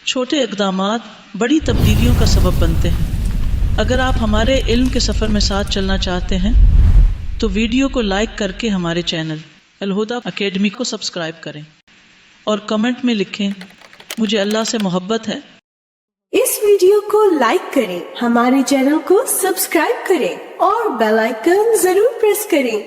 چھوٹے اقدامات بڑی تبدیلیوں کا سبب بنتے ہیں۔ اگر آپ ہمارے علم کے سفر میں ساتھ چلنا چاہتے ہیں تو ویڈیو کو لائک کر کے ہمارے چینل الہدیٰ اکیڈمی کو سبسکرائب کریں اور کمنٹ میں لکھیں مجھے اللہ سے محبت ہے۔ اس ویڈیو کو لائک کریں، ہمارے چینل کو سبسکرائب کریں اور بیل آئیکن ضرور پریس کریں۔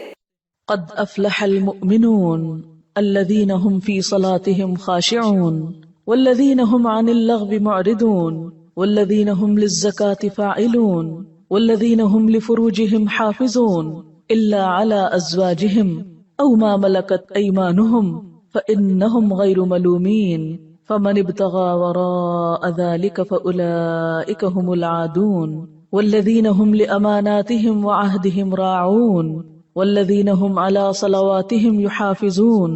قد افلح المؤمنون الذين هم في صلاتهم خاشعون والذين هم عن اللغو معرضون والذين هم للزكاة فاعلون والذين هم لفروجهم حافظون إلا على أزواجهم أو ما ملكت أيمانهم فإنهم غير ملومين فمن ابتغى وراء ذلك فأولئك هم العادون والذين هم لأماناتهم وعهدهم راعون والذين هم على صلواتهم يحافظون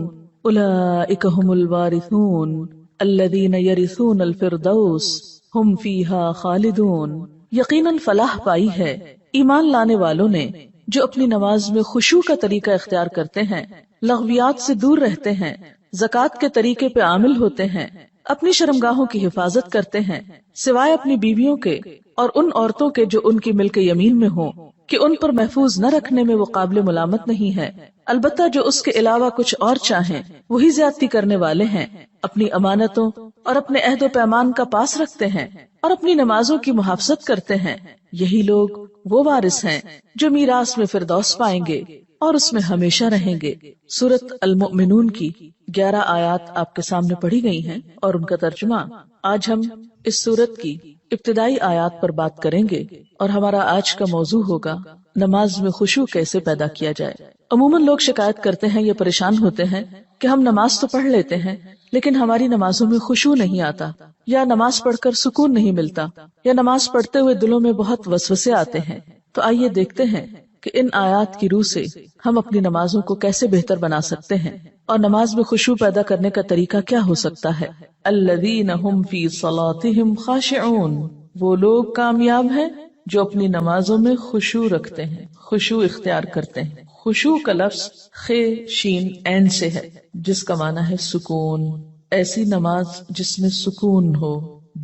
أولئك هم الوارثون الذين يرثون الفردوس هم فيها خالدون۔ یقیناً فلاح پائی ہے ایمان لانے والوں نے جو اپنی نماز میں خشوع کا طریقہ اختیار کرتے ہیں، لغویات سے دور رہتے ہیں، زکوٰۃ کے طریقے پہ عامل ہوتے ہیں، اپنی شرمگاہوں کی حفاظت کرتے ہیں سوائے اپنی بیویوں کے اور ان عورتوں کے جو ان کی ملک یمین میں ہوں کہ ان پر محفوظ نہ رکھنے میں وہ قابل ملامت نہیں ہے، البتہ جو اس کے علاوہ کچھ اور چاہیں وہی زیادتی کرنے والے ہیں، اپنی امانتوں اور اپنے عہد و پیمان کا پاس رکھتے ہیں اور اپنی نمازوں کی محافظت کرتے ہیں، یہی لوگ وہ وارث ہیں جو میراث میں فردوس پائیں گے اور اس میں ہمیشہ رہیں گے۔ سورۃ المؤمنون کی 11 آیات آپ کے سامنے پڑھی گئی ہیں اور ان کا ترجمہ۔ آج ہم اس سورت کی ابتدائی آیات پر بات کریں گے اور ہمارا آج کا موضوع ہوگا نماز میں خشوع کیسے پیدا کیا جائے۔ عموماً لوگ شکایت کرتے ہیں یا پریشان ہوتے ہیں کہ ہم نماز تو پڑھ لیتے ہیں لیکن ہماری نمازوں میں خشوع نہیں آتا، یا نماز پڑھ کر سکون نہیں ملتا، یا نماز پڑھتے ہوئے دلوں میں بہت وسوسے آتے ہیں۔ تو آئیے دیکھتے ہیں کہ ان آیات کی روح سے ہم اپنی نمازوں کو کیسے بہتر بنا سکتے ہیں اور نماز میں خشوع پیدا کرنے کا طریقہ کیا ہو سکتا ہے۔ الذین هم فی صلاتهم خاشعون، وہ لوگ کامیاب ہیں جو اپنی نمازوں میں خشوع رکھتے ہیں، خشوع اختیار کرتے ہیں۔ خشوع کا لفظ خ شین عین سے ہے جس کا معنی ہے سکون۔ ایسی نماز جس میں سکون ہو،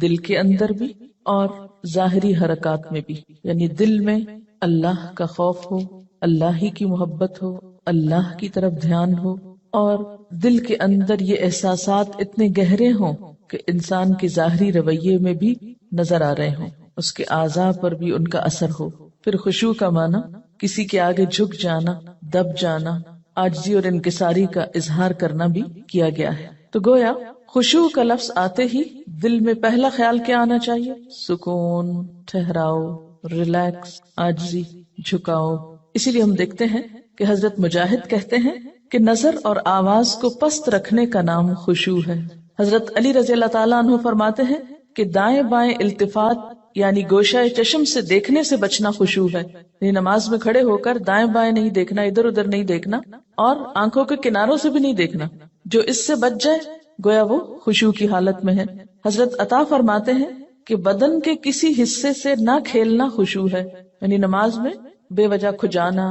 دل کے اندر بھی اور ظاہری حرکات میں بھی، یعنی دل میں اللہ کا خوف ہو، اللہ ہی کی محبت ہو، اللہ کی طرف دھیان ہو، اور دل کے اندر یہ احساسات اتنے گہرے ہوں کہ انسان کے ظاہری رویے میں بھی نظر آ رہے ہوں، اس کے اعضاء پر بھی ان کا اثر ہو۔ پھر خشوع کا معنی کسی کے آگے جھک جانا، دب جانا، عاجزی اور انکساری کا اظہار کرنا بھی کیا گیا ہے۔ تو گویا خشوع کا لفظ آتے ہی دل میں پہلا خیال کیا آنا چاہیے؟ سکون، ٹھہراؤ، ریلیکس، عاجزی، جھکاؤ۔ اسی لیے ہم دیکھتے ہیں کہ حضرت مجاہد کہتے ہیں کہ نظر اور آواز کو پست رکھنے کا نام خشوع ہے۔ حضرت علی رضی اللہ تعالیٰ عنہ فرماتے ہیں کہ دائیں بائیں التفات یعنی گوشہ چشم سے دیکھنے سے بچنا خشوع ہے، یعنی نماز میں کھڑے ہو کر دائیں بائیں نہیں دیکھنا، ادھر ادھر نہیں دیکھنا اور آنکھوں کے کناروں سے بھی نہیں دیکھنا۔ جو اس سے بچ جائے گویا وہ خشوع کی حالت میں ہے۔ حضرت عطا فرماتے ہیں کہ بدن کے کسی حصے سے نہ کھیلنا خشوع ہے، یعنی نماز میں بے وجہ کھجانا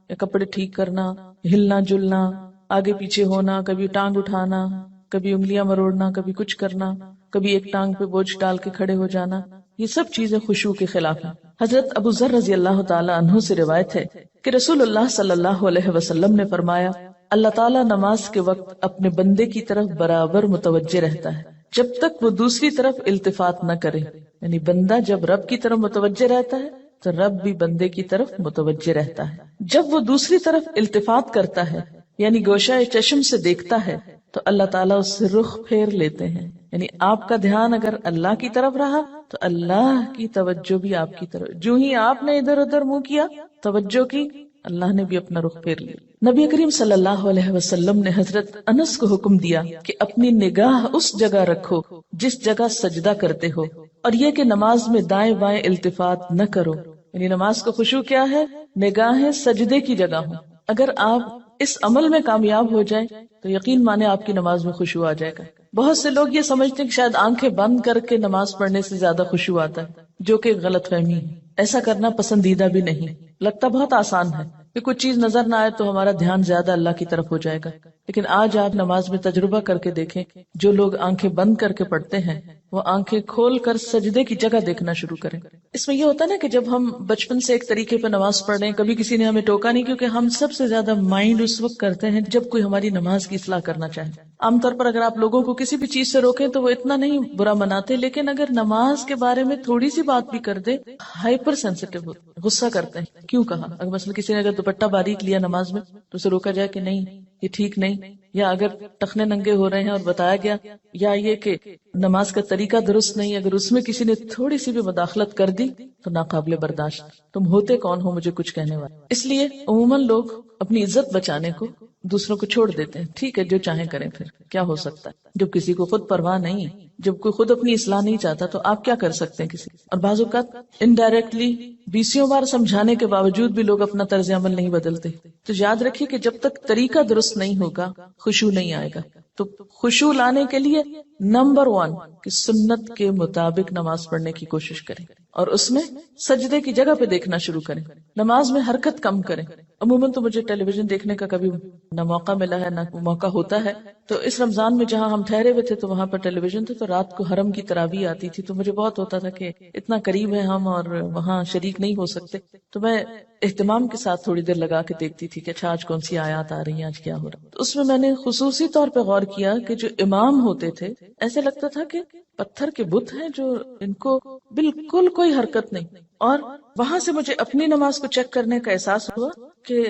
یا کپڑے ٹھیک کرنا، ہلنا جلنا، آگے پیچھے ہونا، کبھی ٹانگ اٹھانا، کبھی انگلیاں مروڑنا، کبھی کچھ کرنا، کبھی ایک ٹانگ پہ بوجھ ڈال کے کھڑے ہو جانا، یہ سب چیزیں خشوع کے خلاف ہیں۔ حضرت ابو ذر رضی اللہ تعالی عنہ سے روایت ہے کہ رسول اللہ صلی اللہ علیہ وسلم نے فرمایا، اللہ تعالیٰ نماز کے وقت اپنے بندے کی طرف برابر متوجہ رہتا ہے جب تک وہ دوسری طرف التفات نہ کرے، یعنی بندہ جب رب کی طرف متوجہ رہتا ہے تو رب بھی بندے کی طرف متوجہ رہتا ہے۔ جب وہ دوسری طرف التفات کرتا ہے یعنی گوشہ چشم سے دیکھتا ہے تو اللہ تعالیٰ اس سے رخ پھیر لیتے ہیں، یعنی آپ کا دھیان اگر اللہ کی طرف رہا تو اللہ کی توجہ بھی آپ کی طرف، جو ہی آپ نے ادھر ادھر منہ کیا توجہ کی، اللہ نے بھی اپنا رخ پھیر لیا۔ نبی کریم صلی اللہ علیہ وسلم نے حضرت انس کو حکم دیا کہ اپنی نگاہ اس جگہ رکھو جس جگہ سجدہ کرتے ہو، اور یہ کہ نماز میں دائیں بائیں التفات نہ کرو، یعنی نماز کا خشوع کیا ہے؟ نگاہیں سجدے کی جگہ ہوں۔ اگر آپ اس عمل میں کامیاب ہو جائیں تو یقین مانے آپ کی نماز میں خشوع آ جائے گا۔ بہت سے لوگ یہ سمجھتے ہیں کہ شاید آنکھیں بند کر کے نماز پڑھنے سے زیادہ خشوع آتا ہے، جو کہ غلط فہمی ہے۔ ایسا کرنا پسندیدہ بھی نہیں، لگتا بہت آسان ہے کہ کچھ چیز نظر نہ آئے تو ہمارا دھیان زیادہ اللہ کی طرف ہو جائے گا، لیکن آج آپ نماز میں تجربہ کر کے دیکھیں، جو لوگ آنکھیں بند کر کے پڑھتے ہیں وہ آنکھیں کھول کر سجدے کی جگہ دیکھنا شروع کریں. اس میں یہ ہوتا ہے نا کہ جب ہم بچپن سے ایک طریقے پہ نماز پڑھ رہے ہیں, کبھی کسی نے ہمیں ٹوکا نہیں, کیونکہ ہم سب سے زیادہ مائنڈ اس وقت کرتے ہیں جب کوئی ہماری نماز کی اصلاح کرنا چاہے. عام طور پر اگر آپ لوگوں کو کسی بھی چیز سے روکیں تو وہ اتنا نہیں برا مناتے, لیکن اگر نماز کے بارے میں تھوڑی سی بات بھی کر دے, ہائپر سینسیٹیو ہوتے, غصہ کرتے ہیں. کیوں کہا؟ اگر مثلا کسی نے اگر دوپٹہ باریک لیا نماز میں تو اسے روکا جائے کہ نہیں یہ ٹھیک نہیں, یا اگر ٹخنے ننگے ہو رہے ہیں اور بتایا گیا, یا یہ کہ نماز کا طریقہ درست نہیں, اگر اس میں کسی نے تھوڑی سی بھی مداخلت کر دی تو ناقابل برداشت. تم ہوتے کون ہو مجھے کچھ کہنے والے؟ اس لیے عموماً لوگ اپنی عزت بچانے کو دوسروں کو چھوڑ دیتے ہیں. ٹھیک ہے جو چاہیں کریں, پھر کیا ہو سکتا ہے جب کسی کو خود پرواہ نہیں, جب کوئی خود اپنی اصلاح نہیں چاہتا تو آپ کیا کر سکتے ہیں کسی. اور بعض اوقات انڈائریکٹلی 20 بار سمجھانے کے باوجود بھی لوگ اپنا طرز عمل نہیں بدلتے. تو یاد رکھیے کہ جب تک طریقہ درست نہیں ہوگا خشوع نہیں آئے گا. تو خشوع لانے کے لیے نمبر 1 کہ سنت کے مطابق نماز پڑھنے کی کوشش کریں, اور اس میں سجدے کی جگہ پہ دیکھنا شروع کریں. نماز میں حرکت کم کریں. عموماً تو مجھے ٹیلی ویژن دیکھنے کا کبھی نہ موقع ملا ہے نہ موقع ہوتا ہے. تو اس رمضان میں جہاں ہم ٹھہرے ہوئے تھے تو وہاں پر ٹیلی ویژن تھے, تو رات کو حرم کی تراویح آتی تھی, تو مجھے بہت ہوتا تھا کہ اتنا قریب ہے ہم اور وہاں شریک نہیں ہو سکتے. تو میں اہتمام کے ساتھ تھوڑی دیر لگا کے دیکھتی تھی کہ اچھا آج کون سی آیات آ رہی ہیں, آج کیا ہو رہا ہے. تو اس میں نے خصوصی طور پہ غور کیا کہ جو امام ہوتے تھے ایسے لگتا تھا کہ پتھر کے بت ہیں جو ان کو بالکل کوئی حرکت نہیں. اور وہاں سے مجھے اپنی نماز کو چیک کرنے کا احساس ہوا کہ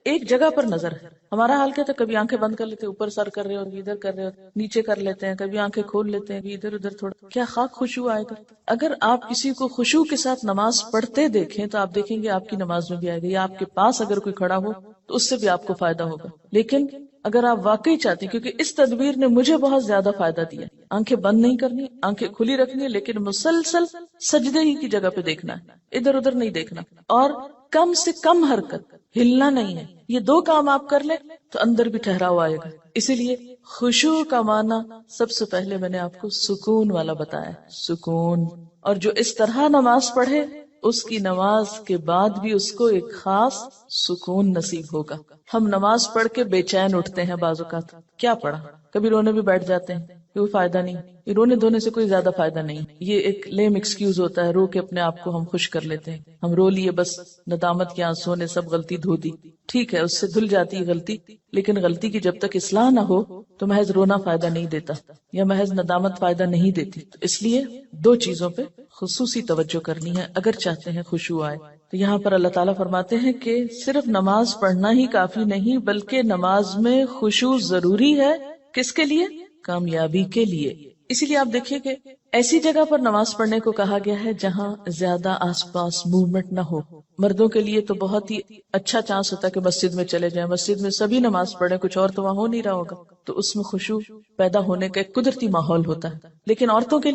ایک جگہ پر نظر ہے. ہمارا حال کیا تھا, کبھی آنکھیں بند کر لیتے, اوپر سر کر رہے اور ادھر کر رہے, نیچے کر لیتے ہیں, کبھی آنکھیں کھول لیتے ہیں, ادھر ادھر تھوڑا. کیا خاک خشوع آئے گا؟ اگر آپ کسی کو خشوع کے ساتھ نماز پڑھتے دیکھیں تو آپ دیکھیں گے آپ کی نماز میں بھی آئے گا, یا آپ کے پاس اگر کوئی کھڑا ہو تو اس سے بھی آپ کو فائدہ ہوگا. لیکن اگر آپ واقعی چاہتے ہیں, کیونکہ اس تدبیر نے مجھے بہت زیادہ فائدہ دیا, آنکھیں بند نہیں کرنی, آنکھیں کھلی رکھنی, لیکن مسلسل سجدے ہی کی جگہ پہ دیکھنا ہے, ادھر ادھر نہیں دیکھنا, اور کم سے کم حرکت, ہلنا نہیں ہے. یہ 2 کام آپ کر لیں تو اندر بھی ٹھہراؤ آئے گا. اسی لیے خشوع کا معنی سب سے پہلے میں نے آپ کو سکون والا بتایا, سکون. اور جو اس طرح نماز پڑھے اس کی نماز کے بعد بھی اس کو ایک خاص سکون نصیب ہوگا. ہم نماز پڑھ کے بے چین اٹھتے ہیں بعض اوقات, کیا پڑھا, کبھی رونے بھی بیٹھ جاتے ہیں, کوئی فائدہ نہیں. یہ رونے دھونے سے کوئی زیادہ فائدہ نہیں, یہ ایک لیم ایکسکیوز ہوتا ہے, رو کے اپنے آپ کو ہم خوش کر لیتے ہیں. ہم رو لیے, بس ندامت کے آنسوں نے سب غلطی دھو دی, ٹھیک ہے اس سے دھل جاتی ہے غلطی, لیکن غلطی کی جب تک اصلاح نہ ہو تو محض رونا فائدہ نہیں دیتا, یا محض ندامت فائدہ نہیں دیتی. تو اس لیے 2 چیزوں پہ خصوصی توجہ کرنی ہے اگر چاہتے ہیں خشوع آئے. تو یہاں پر اللہ تعالیٰ فرماتے ہیں کہ صرف نماز پڑھنا ہی کافی نہیں, بلکہ نماز میں خشوع ضروری ہے. کس کے لیے؟ کامیابی کے لیے. اسی لیے آپ دیکھیے کہ ایسی جگہ پر نماز پڑھنے کو کہا گیا ہے جہاں زیادہ آس پاس موومنٹ نہ ہو. مردوں کے لیے تو بہت ہی اچھا چانس ہوتا ہے کہ مسجد میں چلے جائیں, مسجد میں سبھی نماز پڑھیں, کچھ اور تو وہاں ہو نہیں رہا ہوگا, تو اس میں خشوع پیدا ہونے کا ایک قدرتی ماحول ہوتا ہے. لیکن عورتوں کے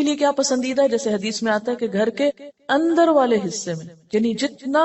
لیے کیا پسندیدہ ہے؟ جیسے حدیث میں آتا ہے کہ گھر کے اندر والے حصے میں, یعنی جتنا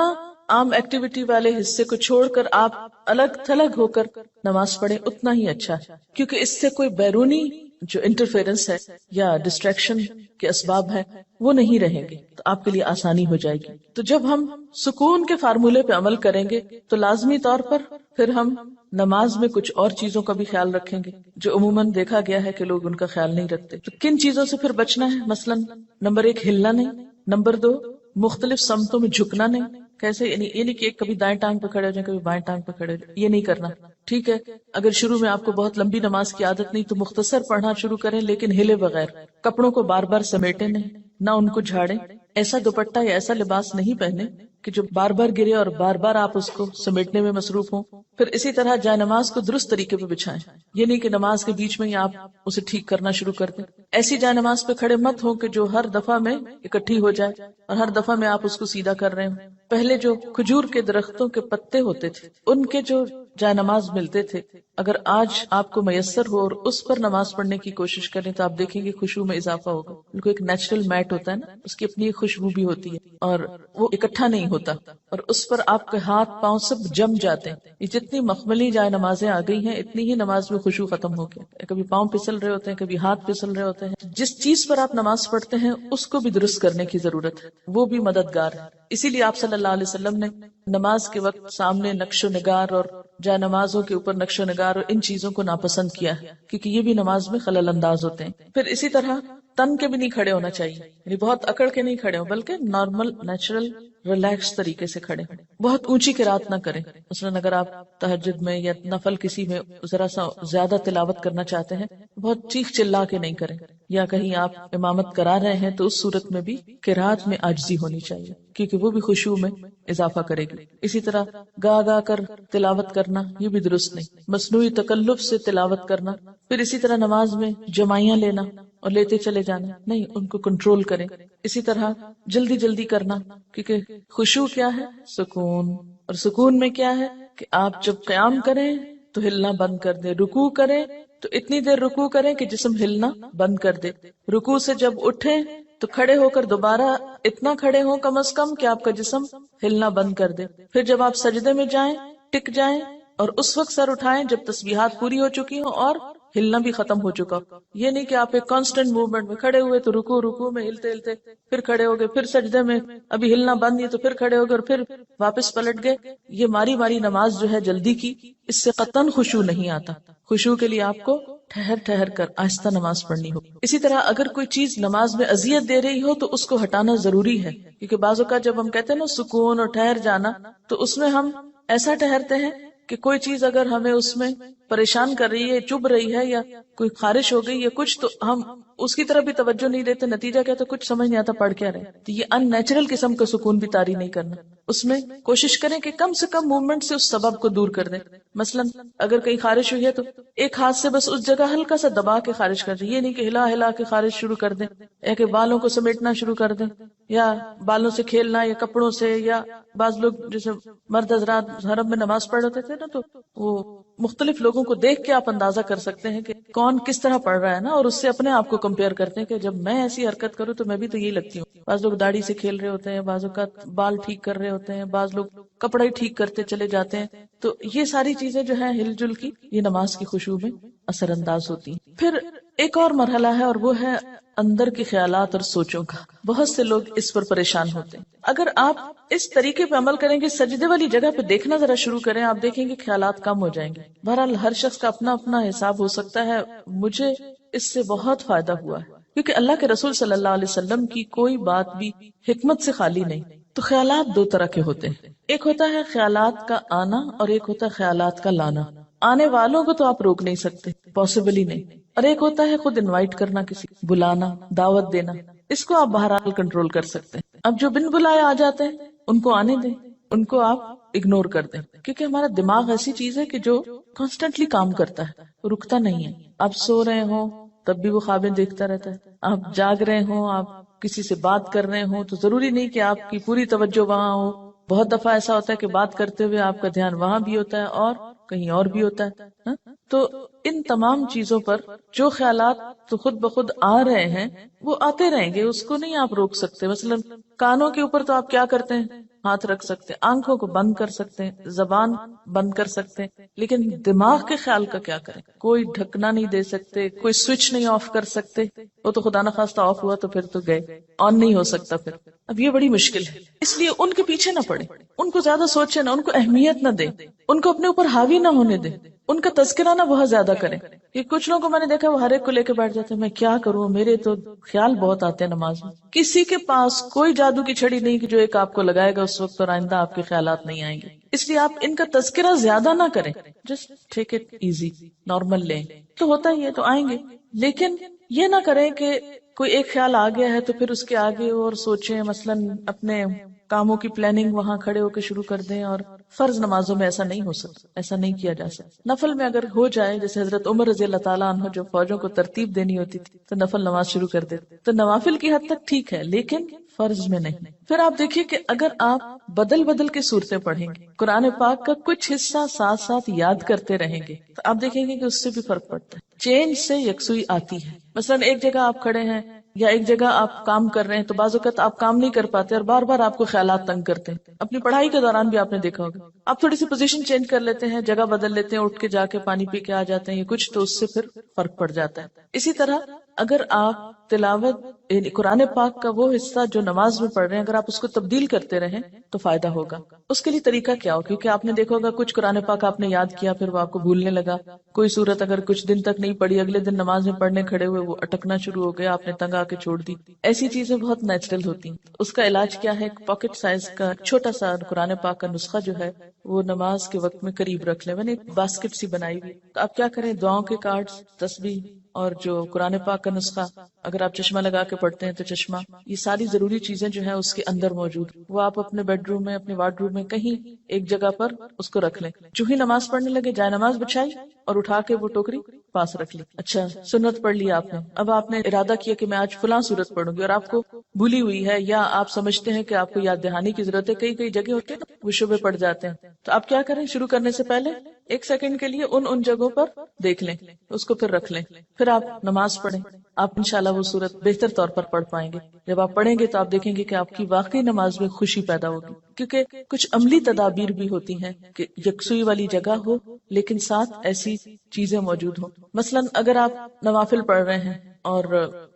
عام ایکٹیویٹی والے حصے کو چھوڑ کر آپ الگ تھلگ ہو کر نماز پڑھیں اتنا ہی اچھا ہے, کیونکہ اس سے کوئی بیرونی جو انٹرفیرنس ہے یا ڈسٹریکشن کے اسباب ہیں وہ نہیں رہیں گے, تو آپ کے لیے آسانی ہو جائے گی. تو جب ہم سکون کے فارمولے پہ عمل کریں گے تو لازمی طور پر پھر ہم نماز میں کچھ اور چیزوں کا بھی خیال رکھیں گے جو عموماً دیکھا گیا ہے کہ لوگ ان کا خیال نہیں رکھتے. تو کن چیزوں سے پھر بچنا ہے؟ مثلاً نمبر 1 ہلنا نہیں, نمبر 2 مختلف سمتوں میں جھکنا نہیں. کیسے؟ یعنی کہ کبھی دائیں ٹانگ پہ کھڑے ہو جائیں, کبھی بائیں ٹانگ پہ کھڑے ہو جائیں, یہ نہیں کرنا. ٹھیک ہے, اگر شروع میں آپ کو بہت لمبی نماز کی عادت نہیں تو مختصر پڑھنا شروع کریں, لیکن ہلے بغیر. کپڑوں کو بار بار سمیٹے نہیں, نہ ان کو جھاڑیں. ایسا دوپٹہ یا ایسا لباس نہیں پہنے کہ جو بار بار گرے اور بار بار آپ اس کو سمیٹنے میں مصروف ہوں. پھر اسی طرح جائے نماز کو درست طریقے پہ بچھائیں, یہ نہیں کہ نماز کے بیچ میں ہی آپ اسے ٹھیک کرنا شروع کر دیں. ایسی جائے نماز پہ کھڑے مت ہو کہ جو ہر دفعہ میں اکٹھی ہو جائے اور ہر دفعہ میں آپ اس کو سیدھا کر رہے ہوں. پہلے جو کھجور کے درختوں کے پتے ہوتے تھے ان کے جو جائے نماز ملتے تھے, اگر آج آپ کو میسر ہو اور اس پر نماز پڑھنے کی کوشش کریں تو آپ دیکھیں گے خشوع میں اضافہ ہوگا. ان کو ایک نیچرل میٹ ہوتا ہے نا, اس کی اپنی خوشبو بھی ہوتی ہے اور وہ اکٹھا نہیں ہوتا, اور اس پر آپ کے ہاتھ پاؤں سب جم جاتے ہیں. یہ جتنی مخملی جائے نمازیں آ گئی ہیں اتنی ہی نماز میں خشوع ختم ہو گیا. کبھی پاؤں پھسل رہے ہوتے ہیں, کبھی ہاتھ پھسل رہے ہوتے ہیں. جس چیز پر آپ نماز پڑھتے ہیں اس کو بھی درست کرنے کی ضرورت ہے, وہ بھی مددگار ہے. اسی لیے آپ صلی اللہ علیہ وسلم نے نماز کے وقت سامنے نقش و نگار اور جائے نمازوں کے اوپر نقش و نگار اور ان چیزوں کو ناپسند کیا ہے, کیونکہ یہ بھی نماز میں خلل انداز ہوتے ہیں. پھر اسی طرح تن کے بھی نہیں کھڑے ہونا چاہیے، یعنی بہت اکڑ کے نہیں کھڑے ہوں، بلکہ نارمل نیچرل ریلیکس طریقے سے کھڑے ہوں. بہت اونچی قرات نہ کریں. مثلاً اگر آپ تہجد میں یا نفل کسی میں ذرا سا زیادہ تلاوت کرنا چاہتے ہیں، بہت چیخ چلا کے نہیں کریں. یا کہیں آپ امامت کرا رہے ہیں تو اس صورت میں بھی قرات میں عاجزی ہونی چاہیے، کیونکہ وہ بھی خشوع میں اضافہ کرے گی. اسی طرح گا گا کر تلاوت کرنا یہ بھی درست نہیں. مصنوعی تکلف سے تلاوت کرنا، پھر اسی طرح نماز میں جمائیاں لینا اور لیتے چلے جانا، نہیں، ان کو کنٹرول کریں. اسی طرح جلدی جلدی کرنا، کیونکہ خشوع کیا ہے؟ سکون. اور سکون میں کیا ہے کہ آپ جب قیام کریں تو ہلنا بند کر دیں، رکوع کریں تو اتنی دیر رکوع کریں کہ جسم ہلنا بند کر دے. رکوع سے جب اٹھیں تو کھڑے ہو کر دوبارہ اتنا کھڑے ہوں کم از کم کہ آپ کا جسم ہلنا بند کر دے. پھر جب آپ سجدے میں جائیں ٹک جائیں اور اس وقت سر اٹھائیں جب تسبیحات پوری ہو چکی ہوں اور ہلنا بھی ختم ہو چکا. یہ نہیں کہ آپ ایک کانسٹنٹ موومنٹ میں کھڑے ہوئے تو رکوع میں ہلتے ہلتے پھر کھڑے ہو گئے، پھر سجدے میں ابھی ہلنا بند نہیں تو پھر کھڑے ہو گئے اور پھر واپس پلٹ گئے. یہ ماری ماری نماز جو ہے جلدی کی، اس سے قطعاً خشوع نہیں آتا. خشوع کے لیے آپ کو ٹھہر ٹھہر کر آہستہ نماز پڑھنی ہو. اسی طرح اگر کوئی چیز نماز میں اذیت دے رہی ہو تو اس کو ہٹانا ضروری ہے، کیونکہ بعض اوقات جب ہم کہتے ہیں نا سکون اور ٹھہر جانا، تو اس میں ہم ایسا ٹھہرتے ہیں کہ کوئی چیز اگر ہمیں اس میں پریشان کر رہی ہے، چبھ رہی ہے، یا کوئی خارش ہو گئی یا کچھ، تو ہم اس کی طرف بھی توجہ نہیں دیتے. نتیجہ کیا تو کچھ سمجھ نہیں آتا پڑھ کیا رہے. تو یہ ان نیچرل قسم کا سکون بھی طاری نہیں کرنا. اس میں کوشش کریں کہ کم سے کم موومنٹ سے اس سبب کو دور کر دیں. مثلا اگر کہیں خارش ہوئی ہے تو ایک ہاتھ سے بس اس جگہ ہلکا سا دبا کے خارش کر دیں. یہ نہیں کہ ہلا ہلا کے خارش شروع کر دیں، یا کہ بالوں کو سمیٹنا شروع کر دیں، یا بالوں سے کھیلنا، یا کپڑوں سے. یا بعض لوگ جیسے مرد حضرات حرم میں نماز پڑھ رہے تھے نا، تو وہ مختلف لوگوں کو دیکھ کے آپ اندازہ کر سکتے ہیں کہ کون کس طرح پڑھ رہا ہے نا، اور اس سے اپنے آپ کو کمپیئر کرتے ہیں کہ جب میں ایسی حرکت کروں تو میں بھی تو یہی لگتی ہوں. بعض لوگ داڑھی سے کھیل رہے ہوتے ہیں، بعض اوقات بال ٹھیک کر رہے ہوتے ہیں، بعض لوگ کپڑے ٹھیک کرتے چلے جاتے ہیں. تو یہ ساری چیزیں جو ہیں ہل جل کی، یہ نماز کی خشوع میں اثر انداز ہوتی ہیں. پھر ایک اور مرحلہ ہے اور وہ ہے اندر کے خیالات اور سوچوں کا. بہت سے لوگ اس پر پریشان ہوتے ہیں. اگر آپ اس طریقے پہ عمل کریں گے، سجدے والی جگہ پہ دیکھنا ذرا شروع کریں، آپ دیکھیں گے خیالات کم ہو جائیں گے. بہرحال ہر شخص کا اپنا اپنا حساب ہو سکتا ہے. مجھے اس سے بہت فائدہ ہوا ہے، کیونکہ اللہ کے رسول صلی اللہ علیہ وسلم کی کوئی بات بھی حکمت سے خالی نہیں. تو خیالات دو طرح کے ہوتے ہیں، ایک ہوتا ہے خیالات کا آنا اور ایک ہوتا ہے خیالات کا لانا. آنے والوں کو تو آپ روک نہیں سکتے، پاسبل ہی نہیں. اور ایک ہوتا ہے خود انوائٹ کرنا، کسی بلانا، دعوت دینا. اس کو آپ بہرحال کنٹرول کر سکتے ہیں. اب جو بن بلائے آ جاتے ہیں ان کو آنے دیں، ان کو آپ اگنور کر دیں، کیونکہ ہمارا دماغ ایسی چیز ہے کہ جو کانسٹنٹلی کام کرتا ہے، رکتا نہیں ہے. آپ سو رہے ہوں تب بھی وہ خوابیں دیکھتا رہتا ہے، آپ جاگ رہے ہوں، آپ کسی سے بات کر رہے ہوں تو ضروری نہیں کہ آپ کی پوری توجہ وہاں ہو. بہت دفعہ ایسا ہوتا ہے کہ بات کرتے ہوئے آپ کا دھیان وہاں بھی ہوتا ہے اور کہیں اور بھی ہوتا ہے. تو ان تمام چیزوں پر جو خیالات تو خود بخود آ رہے ہیں وہ آتے رہیں گے، اس کو نہیں آپ روک سکتے. مثلا کانوں کے اوپر تو آپ کیا کرتے ہیں، ہاتھ رکھ سکتے ہیں، آنکھوں کو بند کر سکتے ہیں، زبان بند کر سکتے ہیں، لیکن دماغ کے خیال کا کیا کریں؟ کوئی ڈھکنا نہیں دے سکتے، کوئی سوئچ نہیں آف کر سکتے. وہ تو خدا نخواستہ آف ہوا تو پھر تو گئے، آن نہیں ہو سکتا پھر. اب یہ بڑی مشکل ہے، اس لیے ان کے پیچھے نہ پڑے، ان کو زیادہ سوچے نہ، ان کو اہمیت نہ دے، ان کو اپنے اوپر حاوی نہ ہونے دے، ان کا تذکرہ نہ بہت زیادہ کریں. کہ کچھ لوگوں کو میں نے دیکھا وہ ہر ایک کو لے کے بیٹھ جاتے ہیں، میں کیا کروں، میرے تو خیال بہت آتے ہیں نماز میں. کسی کے پاس کوئی جادو کی چھڑی نہیں کہ جو ایک آپ کو لگائے گا اس وقت اور آئندہ آپ کے خیالات نہیں آئیں گے. اس لیے آپ ان کا تذکرہ زیادہ نہ کریں، just take it easy, normal لیں. تو ہوتا ہی ہے تو آئیں گے، لیکن یہ نہ کریں کہ کوئی ایک خیال آ گیا ہے تو پھر اس کے آگے اور سوچیں. مثلا اپنے کاموں کی پلاننگ وہاں کھڑے ہو کے شروع کر دیں. اور فرض نمازوں میں ایسا نہیں ہو سکتا، ایسا نہیں کیا جا سکتا. نفل میں اگر ہو جائے، جیسے حضرت عمر رضی اللہ تعالیٰ عنہ جو فوجوں کو ترتیب دینی ہوتی تھی تو نفل نماز شروع کر دیتے، تو نوافل کی حد تک ٹھیک ہے لیکن فرض میں نہیں. پھر آپ دیکھیے کہ اگر آپ بدل بدل کے صورتیں پڑھیں گے، قرآن پاک کا کچھ حصہ ساتھ ساتھ یاد کرتے رہیں گے، تو آپ دیکھیں گے کہ اس سے بھی فرق پڑتا ہے. چینج سے یکسوئی آتی ہے. مثلا ایک جگہ آپ کھڑے ہیں یا ایک جگہ آپ کام کر رہے ہیں تو بعض اوقات آپ کام نہیں کر پاتے اور بار بار آپ کو خیالات تنگ کرتے ہیں. اپنی پڑھائی کے دوران بھی آپ نے دیکھا ہوگا، آپ تھوڑی سی پوزیشن چینج کر لیتے ہیں، جگہ بدل لیتے ہیں، اٹھ کے جا کے پانی پی کے آ جاتے ہیں، یہ کچھ تو اس سے پھر فرق پڑ جاتا ہے. اسی طرح اگر آپ تلاوت یعنی قرآن پاک کا وہ حصہ جو نماز میں پڑھ رہے ہیں اگر آپ اس کو تبدیل کرتے رہیں تو فائدہ ہوگا. اس کے لیے طریقہ کیا ہو؟ کیونکہ آپ نے دیکھا ہوگا کچھ قرآن پاک آپ نے یاد کیا پھر وہ آپ کو بھولنے لگا. کوئی صورت اگر کچھ دن تک نہیں پڑھی اگلے دن نماز میں پڑھنے کھڑے ہوئے وہ اٹکنا شروع ہو گیا, آپ نے تنگ آ کے چھوڑ دی. ایسی چیزیں بہت نیچرل ہوتی ہیں. اس کا علاج کیا ہے؟ ایک پاکٹ سائز کا چھوٹا سا قرآن پاک کا نسخہ جو ہے وہ نماز کے وقت میں قریب رکھ لیں. میں نے ایک باسکٹ سی بنائی ہوئی, تو آپ کیا کریں, دعاؤں کے کارڈز, تسبیح اور جو قرآن پاک کا نسخہ, اگر آپ چشمہ لگا کے پڑھتے ہیں تو چشمہ, یہ ساری ضروری چیزیں جو ہیں اس کے اندر موجود, وہ آپ اپنے بیڈ روم میں, اپنے وارڈ روم میں کہیں ایک جگہ پر اس کو رکھ لیں. جو ہی نماز پڑھنے لگے جائے نماز بچھائی اور اٹھا کے وہ ٹوکری پاس رکھ لی. اچھا سنت پڑھ لی آپ نے, اب آپ نے ارادہ کیا کہ میں آج فلاں سورت پڑھوں گی اور آپ کو بھولی ہوئی ہے یا آپ سمجھتے ہیں کہ آپ کو یاد دہانی کی ضرورت ہے. کئی جگہ ہوتے ہیں وہ شبے پڑ جاتے ہیں, تو آپ کیا کریں, شروع کرنے سے پہلے 1 سیکنڈ کے لیے ان جگہوں پر دیکھ لیں, اس کو پھر رکھ لیں, پھر آپ نماز پڑھیں. آپ انشاءاللہ وہ سورت بہتر طور پر پڑھ پائیں گے. جب آپ پڑھیں گے تو آپ دیکھیں گے کہ آپ کی واقعی نماز میں خوشی پیدا ہوگی, کیونکہ کچھ عملی تدابیر بھی ہوتی ہیں کہ یکسوئی والی جگہ ہو لیکن ساتھ ایسی چیزیں موجود ہوں. مثلا اگر آپ نوافل پڑھ رہے ہیں اور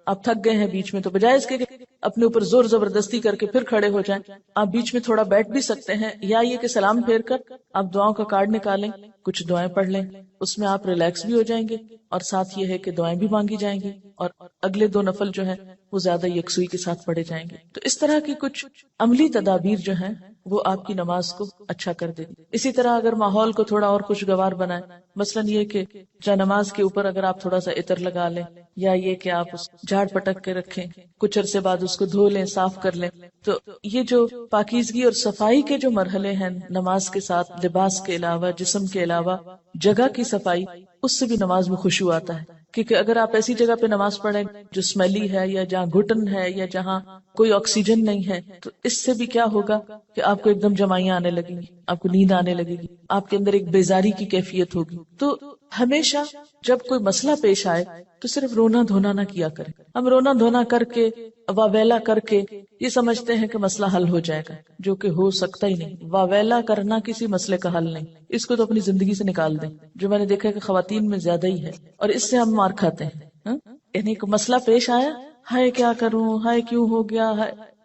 آپ تھک گئے ہیں بیچ میں, تو بجائے اس کے اپنے اوپر زور زبردستی کر کے پھر کھڑے ہو جائیں, آپ بیچ میں تھوڑا بیٹھ بھی سکتے ہیں, یا یہ کہ سلام پھیر کر آپ دعاؤں کا کارڈ نکالیں, کچھ دعائیں پڑھ لیں, اس میں آپ ریلیکس بھی ہو جائیں گے اور ساتھ یہ ہے کہ دعائیں بھی مانگی جائیں گی اور اگلے 2 نفل جو ہیں وہ زیادہ یکسوئی کے ساتھ پڑھے جائیں گے. تو اس طرح کی کچھ عملی تدابیر جو ہیں وہ آپ کی نماز کو اچھا کر دے گی. اسی طرح اگر ماحول کو تھوڑا اور خوشگوار بنائیں, مثلا یہ کہ جا نماز کے اوپر اگر آپ تھوڑا سا عطر لگا لیں, یا یہ کہ آپ اس جھاڑ پٹک کے رکھیں, کچھ عرصے بعد اس کو دھو لیں, صاف کر لیں, تو یہ جو پاکیزگی اور صفائی کے جو مرحلے ہیں نماز کے ساتھ, لباس کے علاوہ, جسم کے علاوہ جگہ کی صفائی, اس سے بھی نماز میں خشوع آتا ہے. کیونکہ اگر آپ ایسی جگہ پہ نماز پڑھیں جو اسمیلی ہے یا جہاں گھٹن ہے یا جہاں کوئی آکسیجن نہیں ہے, تو اس سے بھی کیا ہوگا کہ آپ کو ایک دم جمائیاں آنے لگیں گی, آپ کو نیند آنے لگے گی, آپ کے اندر ایک بیزاری کی کیفیت ہوگی. تو ہمیشہ جب کوئی مسئلہ پیش آئے تو صرف رونا دھونا نہ کیا کریں. ہم رونا دھونا کر کے واویلا کر کے یہ سمجھتے ہیں کہ مسئلہ حل ہو جائے گا, جو کہ ہو سکتا ہی نہیں. واویلا کرنا کسی مسئلے کا حل نہیں, اس کو تو اپنی زندگی سے نکال دیں, جو میں نے دیکھا کہ خواتین میں زیادہ ہی ہے, اور اس سے ہم مار کھاتے ہیں. یعنی کوئی مسئلہ پیش آیا, ہائے کیا کروں, ہائے کیوں ہو گیا,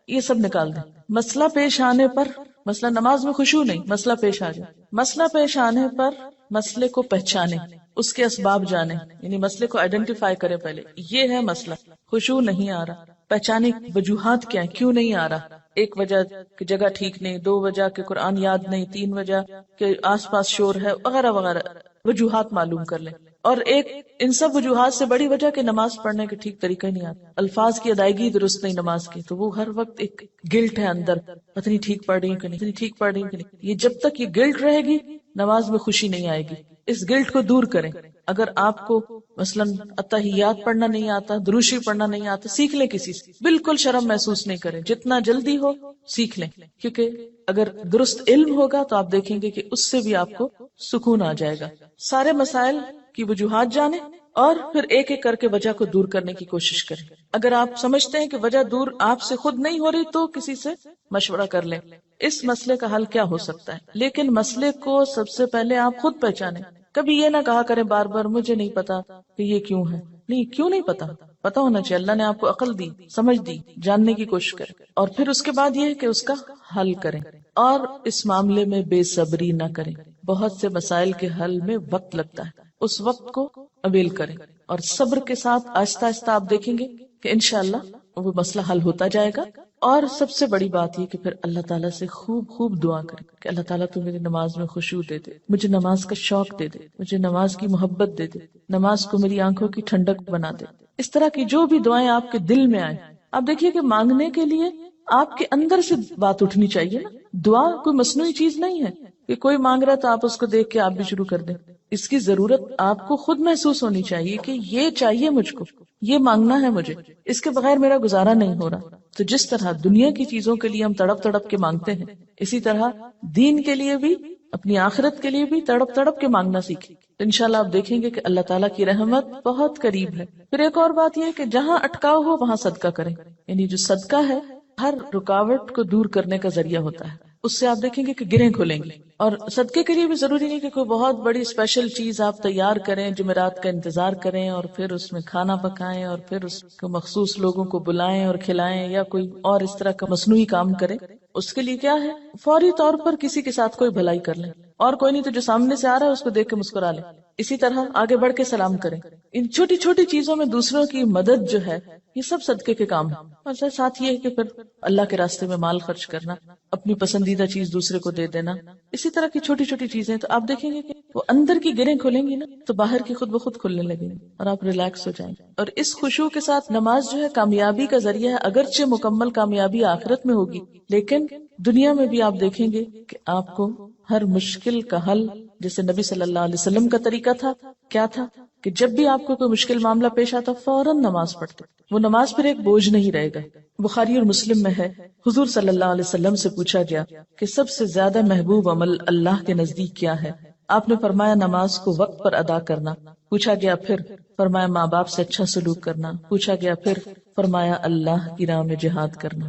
یہ سب نکال دیں. مسئلہ پیش آنے پر, مسئلہ نماز میں خشوع نہیں, مسئلہ پیش آ جائے, مسئلہ پیش آنے پر مسئلے کو پہچانے, اس کے اسباب جانے, یعنی مسئلے کو آئیڈینٹیفائی کرے. پہلے یہ ہے مسئلہ, خشوع نہیں آ رہا, پہچانے وجوہات کیا ہیں, کیوں نہیں آ رہا. 1 وجہ کہ جگہ ٹھیک نہیں, 2 وجہ کہ قرآن یاد نہیں, 3 وجہ کہ آس پاس شور ہے, وغیرہ وغیرہ وجوہات معلوم کر لیں. اور ایک ان سب وجوہات سے بڑی وجہ کہ نماز پڑھنے کے ٹھیک طریقہ نہیں آتا, الفاظ کی ادائیگی درست نہیں نماز کی, تو وہ ہر وقت ایک گلٹ ہے اندر, پتہ نہیں ٹھیک پڑھ رہی ہوں کہ نہیں, پتہ نہیں ٹھیک پڑھ رہی ہوں کہ نہیں. یہ جب تک یہ گلٹ رہے گی نماز میں خوشی نہیں آئے گی. اس گلٹ کو دور کریں. اگر آپ کو مثلا اتحیات پڑھنا نہیں آتا, دروشی پڑھنا نہیں آتا, سیکھ لیں کسی سے, بالکل شرم محسوس نہیں کریں, جتنا جلدی ہو سیکھ لیں. کیونکہ اگر درست علم ہوگا تو آپ دیکھیں گے کہ اس سے بھی آپ کو سکون آ جائے گا. سارے مسائل کی وجوہات جانیں اور پھر ایک ایک کر کے وجہ کو دور کرنے کی کوشش کریں. اگر آپ سمجھتے ہیں کہ وجہ دور آپ سے خود نہیں ہو رہی تو کسی سے مشورہ کر لیں. اس مسئلے کا حل کیا ہو سکتا ہے, لیکن مسئلے کو سب سے پہلے آپ خود پہچانیں. کبھی یہ نہ کہا کریں بار بار مجھے نہیں پتا کہ یہ کیوں ہے. نہیں, کیوں نہیں پتا, پتا ہونا چاہیے. اللہ نے آپ کو عقل دی, سمجھ دی, جاننے کی کوشش کریں. اور پھر اس کے بعد یہ ہے کہ اس کا حل کریں, اور اس معاملے میں بے صبری نہ کریں. بہت سے مسائل کے حل میں وقت لگتا ہے, اس وقت کو اویل کریں, اور صبر کے ساتھ آہستہ آہستہ آپ دیکھیں گے کہ انشاءاللہ وہ مسئلہ حل ہوتا جائے گا. اور سب سے بڑی بات یہ کہ پھر اللہ تعالیٰ سے خوب خوب دعا کریں کہ اللہ تعالیٰ تو میری نماز میں خشوع دے دے, مجھے نماز کا شوق دے دے, مجھے نماز کی محبت دے دے, نماز کو میری آنکھوں کی ٹھنڈک بنا دے. اس طرح کی جو بھی دعائیں آپ کے دل میں آئیں, آپ دیکھیے کہ مانگنے کے لیے آپ کے اندر سے بات اٹھنی چاہیے نا. دعا کوئی مصنوعی چیز نہیں ہے کہ کوئی مانگ رہا تو آپ اس کو دیکھ کے آپ بھی شروع کر دیں. اس کی ضرورت آپ کو خود محسوس ہونی چاہیے کہ یہ چاہیے مجھ کو, یہ مانگنا ہے مجھے, اس کے بغیر میرا گزارا نہیں ہو رہا. تو جس طرح دنیا کی چیزوں کے لیے ہم تڑپ تڑپ کے مانگتے ہیں, اسی طرح دین کے لیے بھی, اپنی آخرت کے لیے بھی تڑپ تڑپ کے مانگنا سیکھیں. تو انشاءاللہ آپ دیکھیں گے کہ اللہ تعالیٰ کی رحمت بہت قریب ہے. پھر ایک اور بات یہ ہے کہ جہاں اٹکاؤ ہو وہاں صدقہ کریں. یعنی جو صدقہ ہے ہر رکاوٹ کو دور کرنے کا ذریعہ ہوتا ہے. اس سے آپ دیکھیں گے کہ گرہیں کھلیں گی. اور صدقے کے لیے بھی ضروری نہیں کہ کوئی بہت بڑی اسپیشل چیز آپ تیار کریں، جمعرات کا انتظار کریں اور پھر اس میں کھانا پکائیں اور پھر اس کو مخصوص لوگوں کو بلائیں اور کھلائیں، یا کوئی اور اس طرح کا مصنوعی کام کریں. اس کے لیے کیا ہے، فوری طور پر کسی کے ساتھ کوئی بھلائی کر لیں، اور کوئی نہیں تو جو سامنے سے آ رہا ہے اس کو دیکھ کے مسکرا لیں. اسی طرح آگے بڑھ کے سلام کریں. ان چھوٹی چھوٹی چیزوں میں دوسروں کی مدد جو ہے یہ سب صدقے کے کام ہیں. اور ساتھ یہ ہے کہ پھر اللہ کے راستے میں مال خرچ کرنا، اپنی پسندیدہ چیز دوسرے کو دے دینا، اسی طرح کی چھوٹی چھوٹی چیزیں. تو آپ دیکھیں گے کہ وہ اندر کی گرہیں کھلیں گی نا تو باہر کی خود بخود کھلنے لگیں گی اور آپ ریلیکس ہو جائیں گے. اور اس خشوع کے ساتھ نماز جو ہے کامیابی کا ذریعہ ہے. اگرچہ مکمل کامیابی آخرت میں ہوگی، لیکن دنیا میں بھی آپ دیکھیں گے کہ آپ کو ہر مشکل کا حل، جیسے نبی صلی اللہ علیہ وسلم کا طریقہ تھا، کیا تھا کہ جب بھی آپ کو کوئی مشکل معاملہ پیش آتا فوراً نماز پڑھتے. وہ نماز پھر ایک بوجھ نہیں رہے گا. بخاری اور مسلم میں ہے، حضور صلی اللہ علیہ وسلم سے پوچھا گیا کہ سب سے زیادہ محبوب عمل اللہ کے نزدیک کیا ہے؟ آپ نے فرمایا نماز کو وقت پر ادا کرنا. پوچھا گیا پھر؟ فرمایا ماں باپ سے اچھا سلوک کرنا. پوچھا گیا پھر؟ فرمایا اللہ کی راہ میں جہاد کرنا.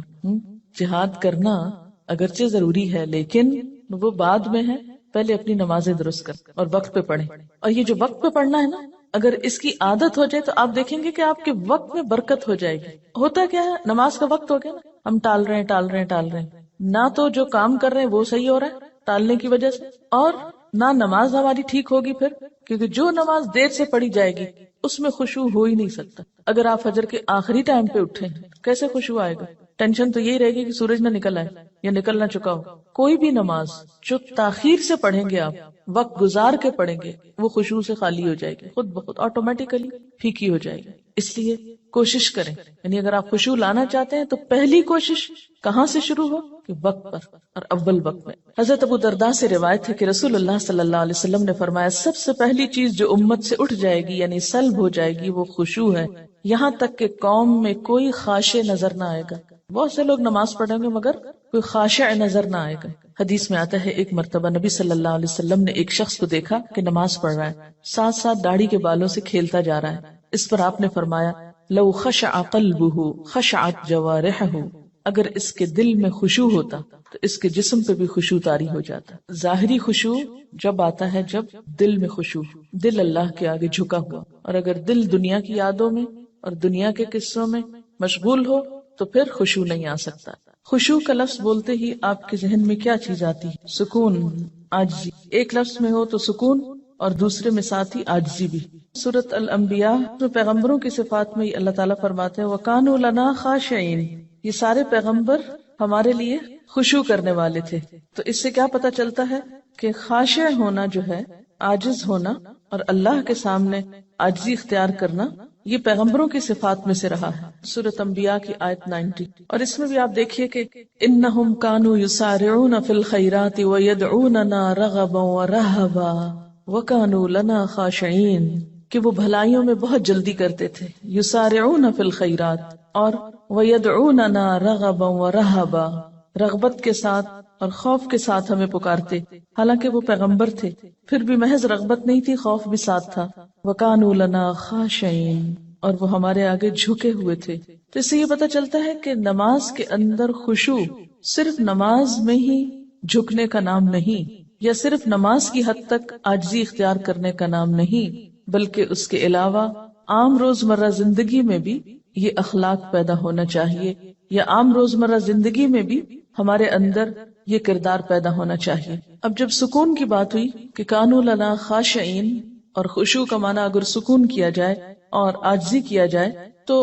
جہاد کرنا اگرچہ ضروری ہے لیکن وہ بعد میں ہے، پہلے اپنی نمازیں درست کر اور وقت پہ پڑھیں. اور یہ جو وقت پہ پڑھنا ہے نا، اگر اس کی عادت ہو جائے تو آپ دیکھیں گے کہ آپ کے وقت میں برکت ہو جائے گی. ہوتا کیا ہے، نماز کا وقت ہو گیا نا، ہم ٹال رہے ہیں، نہ تو جو کام کر رہے ہیں وہ صحیح ہو رہا ہے ٹالنے کی وجہ سے، اور نہ نماز ہماری ٹھیک ہوگی پھر، کیونکہ جو نماز دیر سے پڑھی جائے گی اس میں خشوع ہو ہی نہیں سکتا. اگر آپ فجر کے آخری ٹائم پہ اٹھیں کیسے خشوع آئے گا؟ ٹینشن تو یہی رہے گی کہ سورج نہ نکل آئے یا نکل نہ چکا ہو. کوئی بھی نماز جو تاخیر سے پڑھیں گے، آپ وقت گزار کے پڑھیں گے، وہ خشوع سے خالی ہو جائے گی، خود بخود آٹومیٹیکلی پھیکی ہو جائے گی. اس لیے کوشش کریں، یعنی اگر آپ خشوع لانا چاہتے ہیں تو پہلی کوشش کہاں سے شروع ہو کہ وقت پر اور اول وقت میں. حضرت ابو درداء سے روایت ہے کہ رسول اللہ صلی اللہ علیہ وسلم نے فرمایا سب سے پہلی چیز جو امت سے اٹھ جائے گی یعنی سلب ہو جائے گی وہ خشوع ہے، یہاں تک کہ قوم میں کوئی خاشع نظر نہ آئے گا. بہت سے لوگ نماز پڑھیں گے مگر کوئی خاشع نظر نہ آئے گا. حدیث میں آتا ہے ایک مرتبہ نبی صلی اللہ علیہ وسلم نے ایک شخص کو دیکھا کہ نماز پڑھ رہا ہے، ساتھ ساتھ داڑھی کے بالوں سے کھیلتا جا رہا ہے. اس پر آپ نے فرمایا لو خشع قلبہ خشعت جوارحہ، اگر اس کے دل میں خشوع ہوتا تو اس کے جسم پہ بھی خشوع طاری ہو جاتا. ظاہری خشوع جب آتا ہے جب دل میں خشوع، دل اللہ کے آگے جھکا ہوا، اور اگر دل دنیا کی یادوں میں اور دنیا کے قصوں میں مشغول ہو تو پھر خشوع نہیں آ سکتا. خشوع کا لفظ بولتے ہی آپ کے ذہن میں کیا چیز آتی ہے؟ سکون، عاجزی. ایک لفظ میں ہو تو سکون اور دوسرے میں ساتھ ہی عاجزی بھی. سورۃ الانبیاء میں پیغمبروں کی صفات میں اللہ تعالیٰ فرماتے ہیں وَكَانُوا لَنَا خَاشِعِينَ، یہ سارے پیغمبر ہمارے لیے خشوع کرنے والے تھے. تو اس سے کیا پتہ چلتا ہے کہ خاشع ہونا جو ہے، عاجز ہونا اور اللہ کے سامنے عاجزی اختیار کرنا، یہ پیغمبروں کی صفات میں سے رہا ہے. سورۃ انبیاء کی آیت 90. اور اس میں بھی آپ دیکھیے کہ انہم کانوا یسارعون فی الخیرات ویدعوننا رغبا ورہبا وکانوا لنا خاشعین، کہ وہ بھلائیوں میں بہت جلدی کرتے تھے، یسارعون فی الخیرات، اور ویدعوننا رغبا ورہبا، رغبت کے ساتھ اور خوف کے ساتھ ہمیں پکارتے. حالانکہ وہ پیغمبر تھے پھر بھی محض رغبت نہیں تھی، خوف بھی ساتھ تھا. وَكَانُوا لَنَا خَاشِعِينَ، اور وہ ہمارے آگے جھکے ہوئے تھے. تو اس سے یہ پتہ چلتا ہے کہ نماز کے اندر خشوع صرف نماز میں ہی جھکنے کا نام نہیں، یا صرف نماز کی حد تک عاجزی اختیار کرنے کا نام نہیں، بلکہ اس کے علاوہ عام روزمرہ زندگی میں بھی یہ اخلاق پیدا ہونا چاہیے، یا عام روزمرہ زندگی میں بھی ہمارے اندر یہ کردار پیدا ہونا چاہیے. اب جب سکون کی بات ہوئی کہ کانوا لنا خاشعین، اور خشوع کا معنی اگر سکون کیا جائے اور عاجزی کیا جائے تو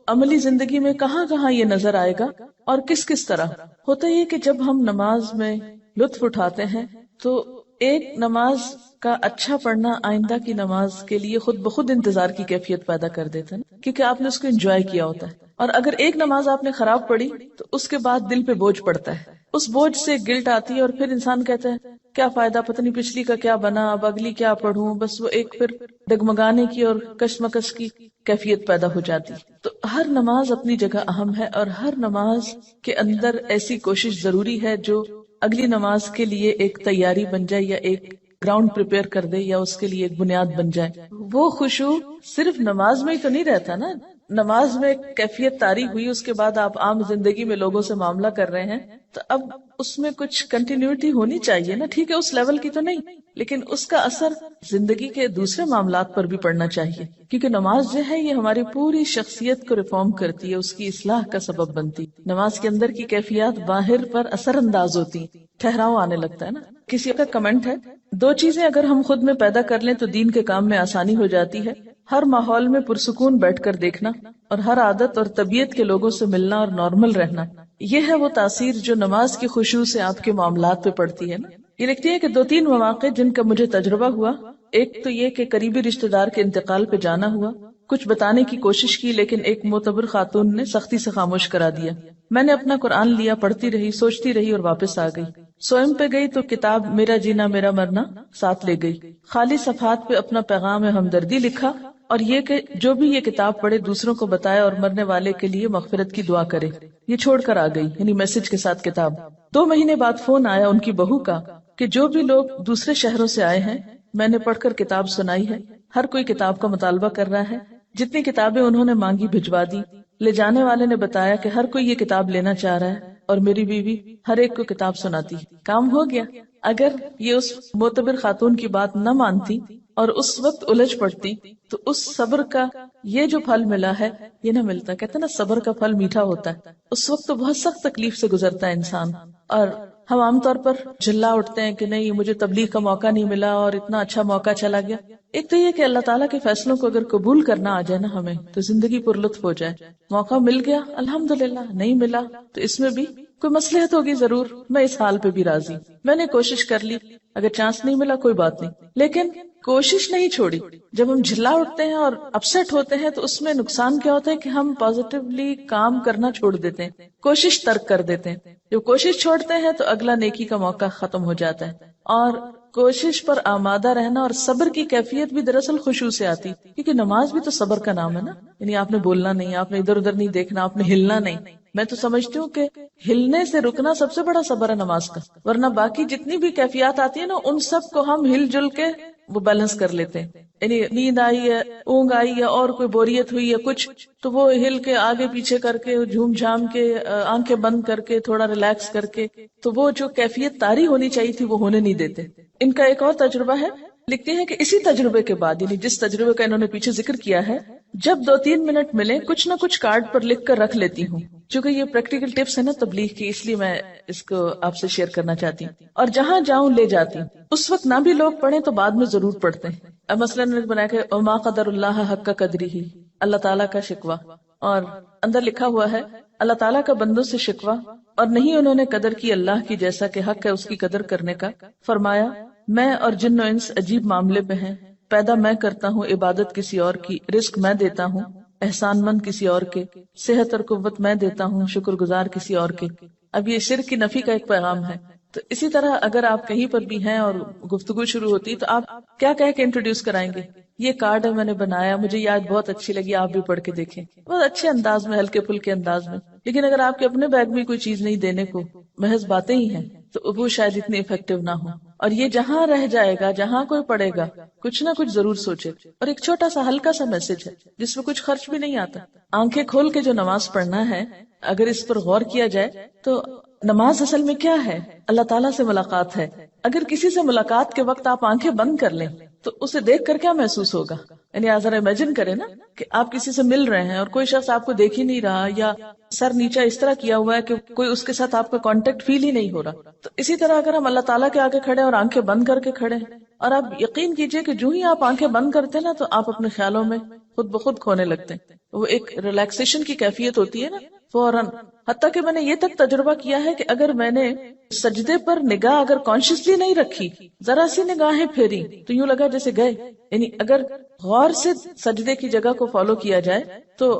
عملی زندگی میں کہاں کہاں یہ نظر آئے گا اور کس کس طرح ہوتا ہے کہ جب ہم نماز میں لطف اٹھاتے ہیں تو ایک نماز کا اچھا پڑھنا آئندہ کی نماز کے لیے خود بخود انتظار کی کیفیت پیدا کر دیتا ہے، کیونکہ آپ نے اس کو انجوائے کیا ہوتا ہے. اور اگر ایک نماز آپ نے خراب پڑھی تو اس کے بعد دل پہ بوجھ پڑتا ہے، اس بوجھ سے گلٹ آتی ہے، اور پھر انسان کہتا ہے کیا فائدہ، پتہ نہیں پچھلی کا کیا بنا، اب اگلی کیا پڑھوں. بس وہ ایک پھر ڈگمگانے کی اور کشمکش کی کیفیت پیدا ہو جاتی. تو ہر نماز اپنی جگہ اہم ہے، اور ہر نماز کے اندر ایسی کوشش ضروری ہے جو اگلی نماز کے لیے ایک تیاری بن جائے، یا ایک گراؤنڈ پریپیئر کر دے، یا اس کے لیے ایک بنیاد بن جائے. وہ خشوع صرف نماز میں ہی تو نہیں رہتا نا. نماز میں کیفیت طاری ہوئی، اس کے بعد آپ عام زندگی میں لوگوں سے معاملہ کر رہے ہیں، تو اب اس میں کچھ کنٹینیوٹی ہونی چاہیے نا، ٹھیک ہے اس لیول کی تو نہیں، لیکن اس کا اثر زندگی کے دوسرے معاملات پر بھی پڑنا چاہیے، کیونکہ نماز جو ہے یہ ہماری پوری شخصیت کو ریفارم کرتی ہے، اس کی اصلاح کا سبب بنتی، نماز کے اندر کی کیفیات باہر پر اثر انداز ہوتی، ٹھہراؤ آنے لگتا ہے نا۔ کسی کا کمنٹ ہے، 2 چیزیں اگر ہم خود میں پیدا کر لیں تو دین کے کام میں آسانی ہو جاتی ہے، ہر ماحول میں پرسکون بیٹھ کر دیکھنا اور ہر عادت اور طبیعت کے لوگوں سے ملنا اور نارمل رہنا، یہ ہے وہ تاثیر جو نماز کی خشوع سے آپ کے معاملات پہ پڑتی ہے نا۔ یہ لکھتی ہے کہ 2-3 مواقع جن کا مجھے تجربہ ہوا، ایک تو یہ کہ قریبی رشتہ دار کے انتقال پہ جانا ہوا، کچھ بتانے کی کوشش کی لیکن ایک معتبر خاتون نے سختی سے خاموش کرا دیا، میں نے اپنا قرآن لیا، پڑھتی رہی، سوچتی رہی اور واپس آ گئی، سوئم پہ گئی تو کتاب میرا جینا میرا مرنا ساتھ لے گئی، خالی صفحات پہ اپنا پیغام ہمدردی لکھا اور یہ کہ جو بھی یہ کتاب پڑھے دوسروں کو بتائے اور مرنے والے کے لیے مغفرت کی دعا کرے، یہ چھوڑ کر آ گئی، یعنی میسج کے ساتھ کتاب۔ 2 مہینے بعد فون آیا ان کی بہو کا کہ جو بھی لوگ دوسرے شہروں سے آئے ہیں میں نے پڑھ کر کتاب سنائی ہے، ہر کوئی کتاب کا مطالبہ کر رہا ہے، جتنی کتابیں انہوں نے مانگی بھجوا دی، لے جانے والے نے بتایا کہ ہر کوئی یہ کتاب لینا چاہ رہا ہے اور میری بیوی ہر ایک کو کتاب سناتی، کام ہو گیا۔ اگر یہ اس معتبر خاتون کی بات نہ مانتی اور اس وقت الجھ پڑتی تو اس صبر کا یہ جو پھل ملا ہے یہ نہ ملتا، کہتے نا صبر کا پھل میٹھا ہوتا ہے، اس وقت تو بہت سخت تکلیف سے گزرتا ہے انسان، اور ہم عام طور پر جھلا اٹھتے ہیں کہ نہیں مجھے تبلیغ کا موقع نہیں ملا اور اتنا اچھا موقع چلا گیا۔ ایک تو یہ کہ اللہ تعالیٰ کے فیصلوں کو اگر قبول کرنا آ جائے نا ہمیں تو زندگی پر لطف ہو جائے، موقع مل گیا الحمدللہ، نہیں ملا تو اس میں بھی کوئی مصلحت ہوگی ضرور، میں اس حال پہ بھی راضی، میں نے کوشش کر لی، اگر چانس نہیں ملا کوئی بات نہیں، لیکن کوشش نہیں چھوڑی۔ جب ہم جھلا اٹھتے ہیں اور اپسیٹ ہوتے ہیں تو اس میں نقصان کیا ہوتا ہے کہ ہم پازیٹیولی کام کرنا چھوڑ دیتے ہیں، کوشش ترک کر دیتے ہیں، جب کوشش چھوڑتے ہیں تو اگلا نیکی کا موقع ختم ہو جاتا ہے، اور کوشش پر آمادہ رہنا اور صبر کی کیفیت بھی دراصل خشوع سے آتی، کیونکہ نماز بھی تو صبر کا نام ہے نا، یعنی آپ نے بولنا نہیں، آپ نے ادھر ادھر نہیں دیکھنا، آپ نے ہلنا نہیں۔ میں تو سمجھتی ہوں کہ ہلنے سے رکنا سب سے بڑا صبر ہے نماز کا، ورنہ باقی جتنی بھی کیفیات آتی ہیں نا ان سب کو ہم ہل جل کے وہ بیلنس کر لیتے ہیں، یعنی نیند آئی ہے، اونگ آئی ہے اور کوئی بوریت ہوئی ہے کچھ تو وہ ہل کے آگے پیچھے کر کے جھوم جھام کے آنکھیں بند کر کے تھوڑا ریلیکس کر کے تو وہ جو کیفیت طاری ہونی چاہیے تھی وہ ہونے نہیں دیتے۔ ان کا ایک اور تجربہ ہے، لکھتے ہیں کہ اسی تجربے کے بعد یعنی جس تجربے کا انہوں نے پیچھے ذکر کیا ہے، جب 2-3 منٹ ملے کچھ نہ کچھ کارڈ پر لکھ کر رکھ لیتی ہوں، چونکہ یہ پریکٹیکل ٹپس ہے نا تبلیغ کی، اس لیے میں اس کو آپ سے شیئر کرنا چاہتی ہوں، اور جہاں جاؤں لے جاتی ہوں، اس وقت نہ بھی لوگ پڑھیں تو بعد میں ضرور پڑھتے ہیں۔ اب مثلاً نے بنایا کہ وما قدر اللہ حق قدری ہی، اللہ تعالیٰ کا شکوہ، اور اندر لکھا ہوا ہے اللہ تعالیٰ کا بندوں سے شکوہ، اور نہیں انہوں نے قدر کی اللہ کی جیسا کہ حق ہے اس کی قدر کرنے کا، فرمایا میں اور جن و انس عجیب معاملے پہ ہیں، پیدا میں کرتا ہوں عبادت کسی اور کی، رزق میں دیتا ہوں احسان مند کسی اور کے، صحت اور قوت میں دیتا ہوں شکر گزار کسی اور کے۔ اب یہ شرک کی نفی کا ایک پیغام ہے، تو اسی طرح اگر آپ کہیں پر بھی ہیں اور گفتگو شروع ہوتی تو آپ کیا کہہ کے انٹروڈیوس کرائیں گے؟ یہ کارڈ ہے میں نے بنایا، مجھے یہ آج بہت اچھی لگی، آپ بھی پڑھ کے دیکھیں، بہت اچھے انداز میں، ہلکے پھلکے انداز میں۔ لیکن اگر آپ کے اپنے بیگ میں کوئی چیز نہیں دینے کو، محض باتیں ہی ہیں، تو وہ شاید اتنی افیکٹو نہ ہو۔ اور یہ جہاں رہ جائے گا، جہاں کوئی پڑھے گا، کچھ نہ کچھ ضرور سوچے، اور ایک چھوٹا سا ہلکا سا میسج ہے جس میں کچھ خرچ بھی نہیں آتا۔ آنکھیں کھول کے جو نماز پڑھنا ہے، اگر اس پر غور کیا جائے تو نماز اصل میں کیا ہے؟ اللہ تعالیٰ سے ملاقات ہے۔ اگر کسی سے ملاقات کے وقت آپ آنکھیں بند کر لیں تو اسے دیکھ کر کیا محسوس ہوگا؟ یعنی آپ ذرا امیجن کریں نا کہ آپ کسی سے مل رہے ہیں اور کوئی شخص آپ کو دیکھ ہی نہیں رہا، یا سر نیچا اس طرح کیا ہوا ہے کہ کوئی اس کے ساتھ آپ کا کانٹیکٹ فیل ہی نہیں ہو رہا۔ تو اسی طرح اگر ہم اللہ تعالیٰ کے آگے کھڑے اور آنکھیں بند کر کے کھڑے ہیں، اور آپ یقین کیجئے کہ جو ہی آپ آنکھیں بند کرتے ہیں نا تو آپ اپنے خیالوں میں خود بخود کھونے لگتے ہیں، وہ ایک ریلیکسیشن کی کیفیت ہوتی ہے نا فوراً۔ حتیٰ کہ میں نے یہ تک تجربہ کیا ہے کہ اگر میں نے سجدے پر نگاہ اگر کانشیسلی نہیں رکھی، ذرا سی نگاہیں پھیری تو یوں لگا جیسے گئے، یعنی اگر غور سے سجدے کی جگہ کو فالو کیا جائے تو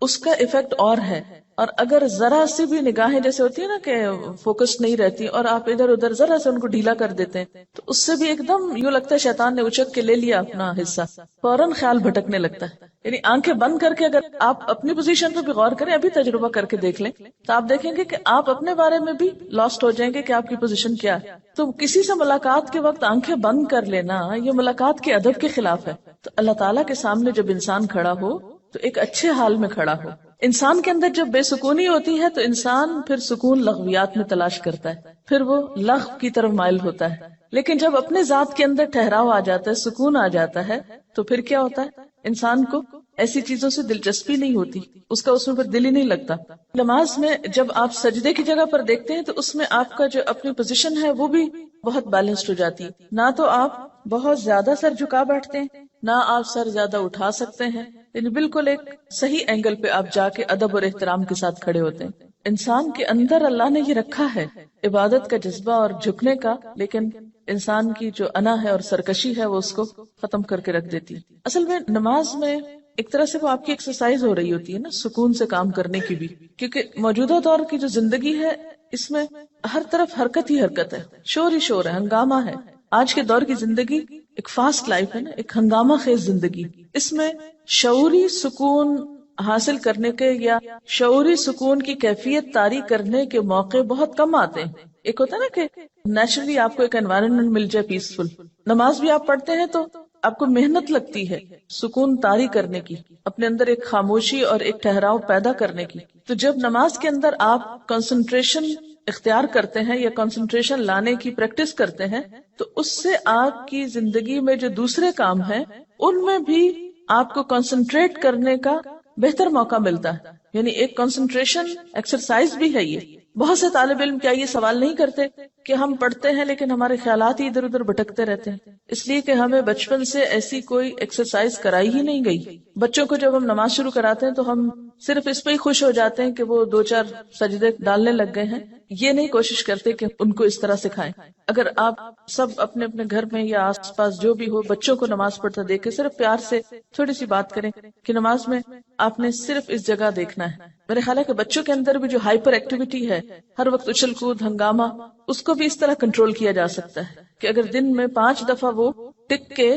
اس کا ایفیکٹ اور ہے، اور اگر ذرا سی بھی نگاہیں جیسے ہوتی ہے نا کہ فوکس نہیں رہتی اور آپ ادھر ادھر ذرا سے ان کو ڈھیلا کر دیتے ہیں تو اس سے بھی ایک دم یوں لگتا ہے شیطان نے اچک کے لے لیا اپنا حصہ، فوراً خیال بھٹکنے لگتا ہے۔ یعنی آنکھیں بند کر کے اگر آپ اپنی پوزیشن پہ بھی غور کریں، ابھی تجربہ کر کے دیکھ لیں تو آپ دیکھیں گے کہ آپ اپنے بارے میں بھی لاسٹ ہو جائیں گے کہ آپ کی پوزیشن کیا ہے۔ تو کسی سے ملاقات کے وقت آنکھیں بند کر لینا یہ ملاقات کے ادب کے خلاف ہے۔ تو اللہ تعالیٰ کے سامنے جب انسان کھڑا ہو تو ایک اچھے حال میں کھڑا ہو. انسان کے اندر جب بے سکونی ہوتی ہے تو انسان پھر سکون لغویات میں تلاش کرتا ہے، پھر وہ لغو کی طرف مائل ہوتا ہے. لیکن جب اپنے ذات کے اندر ٹھہراؤ آ جاتا ہے، سکون آ جاتا ہے، تو پھر کیا ہوتا ہے؟ انسان کو ایسی چیزوں سے دلچسپی نہیں ہوتی، اس کا اس میں پھر دل ہی نہیں لگتا. نماز میں جب آپ سجدے کی جگہ پر دیکھتے ہیں تو اس میں آپ کا جو اپنی پوزیشن ہے وہ بھی بہت بیلنسڈ ہو جاتی ہے. نہ تو آپ بہت زیادہ سر جھکا بیٹھتے ہیں، نہ آپ سر زیادہ اٹھا سکتے ہیں، یعنی بالکل ایک صحیح اینگل پہ آپ جا کے ادب اور احترام کے ساتھ کھڑے ہوتے ہیں. انسان کے اندر اللہ نے یہ رکھا ہے عبادت کا جذبہ اور جھکنے کا، لیکن انسان کی جو انا ہے اور سرکشی ہے وہ اس کو ختم کر کے رکھ دیتی. اصل میں نماز میں ایک طرح سے وہ آپ کی ایکسرسائز ہو رہی ہوتی ہے نا، سکون سے کام کرنے کی بھی، کیونکہ موجودہ دور کی جو زندگی ہے اس میں ہر طرف حرکت ہی حرکت ہے، شور ہی شور ہے، ہنگامہ ہے. آج کے دور کی زندگی ایک فاسٹ لائف ہے نا، ایک ہنگامہ خیز زندگی. اس میں شعوری سکون حاصل کرنے کے یا شعوری سکون کی کیفیت طاری کرنے کے موقع بہت کم آتے ہیں. ایک ہوتا ہے نا کہ نیچرلی آپ کو ایک انوائرنمنٹ مل جائے پیسفل. نماز بھی آپ پڑھتے ہیں تو آپ کو محنت لگتی ہے سکون طاری کرنے کی، اپنے اندر ایک خاموشی اور ایک ٹھہراؤ پیدا کرنے کی. تو جب نماز کے اندر آپ کنسنٹریشن اختیار کرتے ہیں یا کنسنٹریشن لانے کی پریکٹس کرتے ہیں تو اس سے آپ کی زندگی میں جو دوسرے کام ہیں ان میں بھی آپ کو کنسنٹریٹ کرنے کا بہتر موقع ملتا ہے. یعنی ایک کنسنٹریشن ایکسرسائز بھی ہے یہ. بہت سے طالب علم کیا یہ سوال نہیں کرتے کہ ہم پڑھتے ہیں لیکن ہمارے خیالات ہی ادھر ادھر بھٹکتے رہتے ہیں؟ اس لیے کہ ہمیں بچپن سے ایسی کوئی ایکسرسائز کرائی ہی نہیں گئی. بچوں کو جب ہم نماز شروع کراتے ہیں تو ہم صرف اس پہ ہی خوش ہو جاتے ہیں کہ وہ 2-4 سجدے ڈالنے لگ گئے ہیں، یہ نہیں کوشش کرتے کہ ان کو اس طرح سکھائیں. اگر آپ سب اپنے اپنے گھر میں یا آس پاس جو بھی ہو بچوں کو نماز پڑھتا دیکھیں، صرف پیار سے تھوڑی سی بات کریں کہ نماز میں آپ نے صرف اس جگہ دیکھنا ہے. میرے خیال ہے کہ بچوں کے اندر بھی جو ہائپر ایکٹیویٹی ہے، ہر وقت اچھل کود ہنگامہ، اس کو بھی اس طرح کنٹرول کیا جا سکتا ہے کہ اگر دن میں 5 دفعہ وہ ٹک کے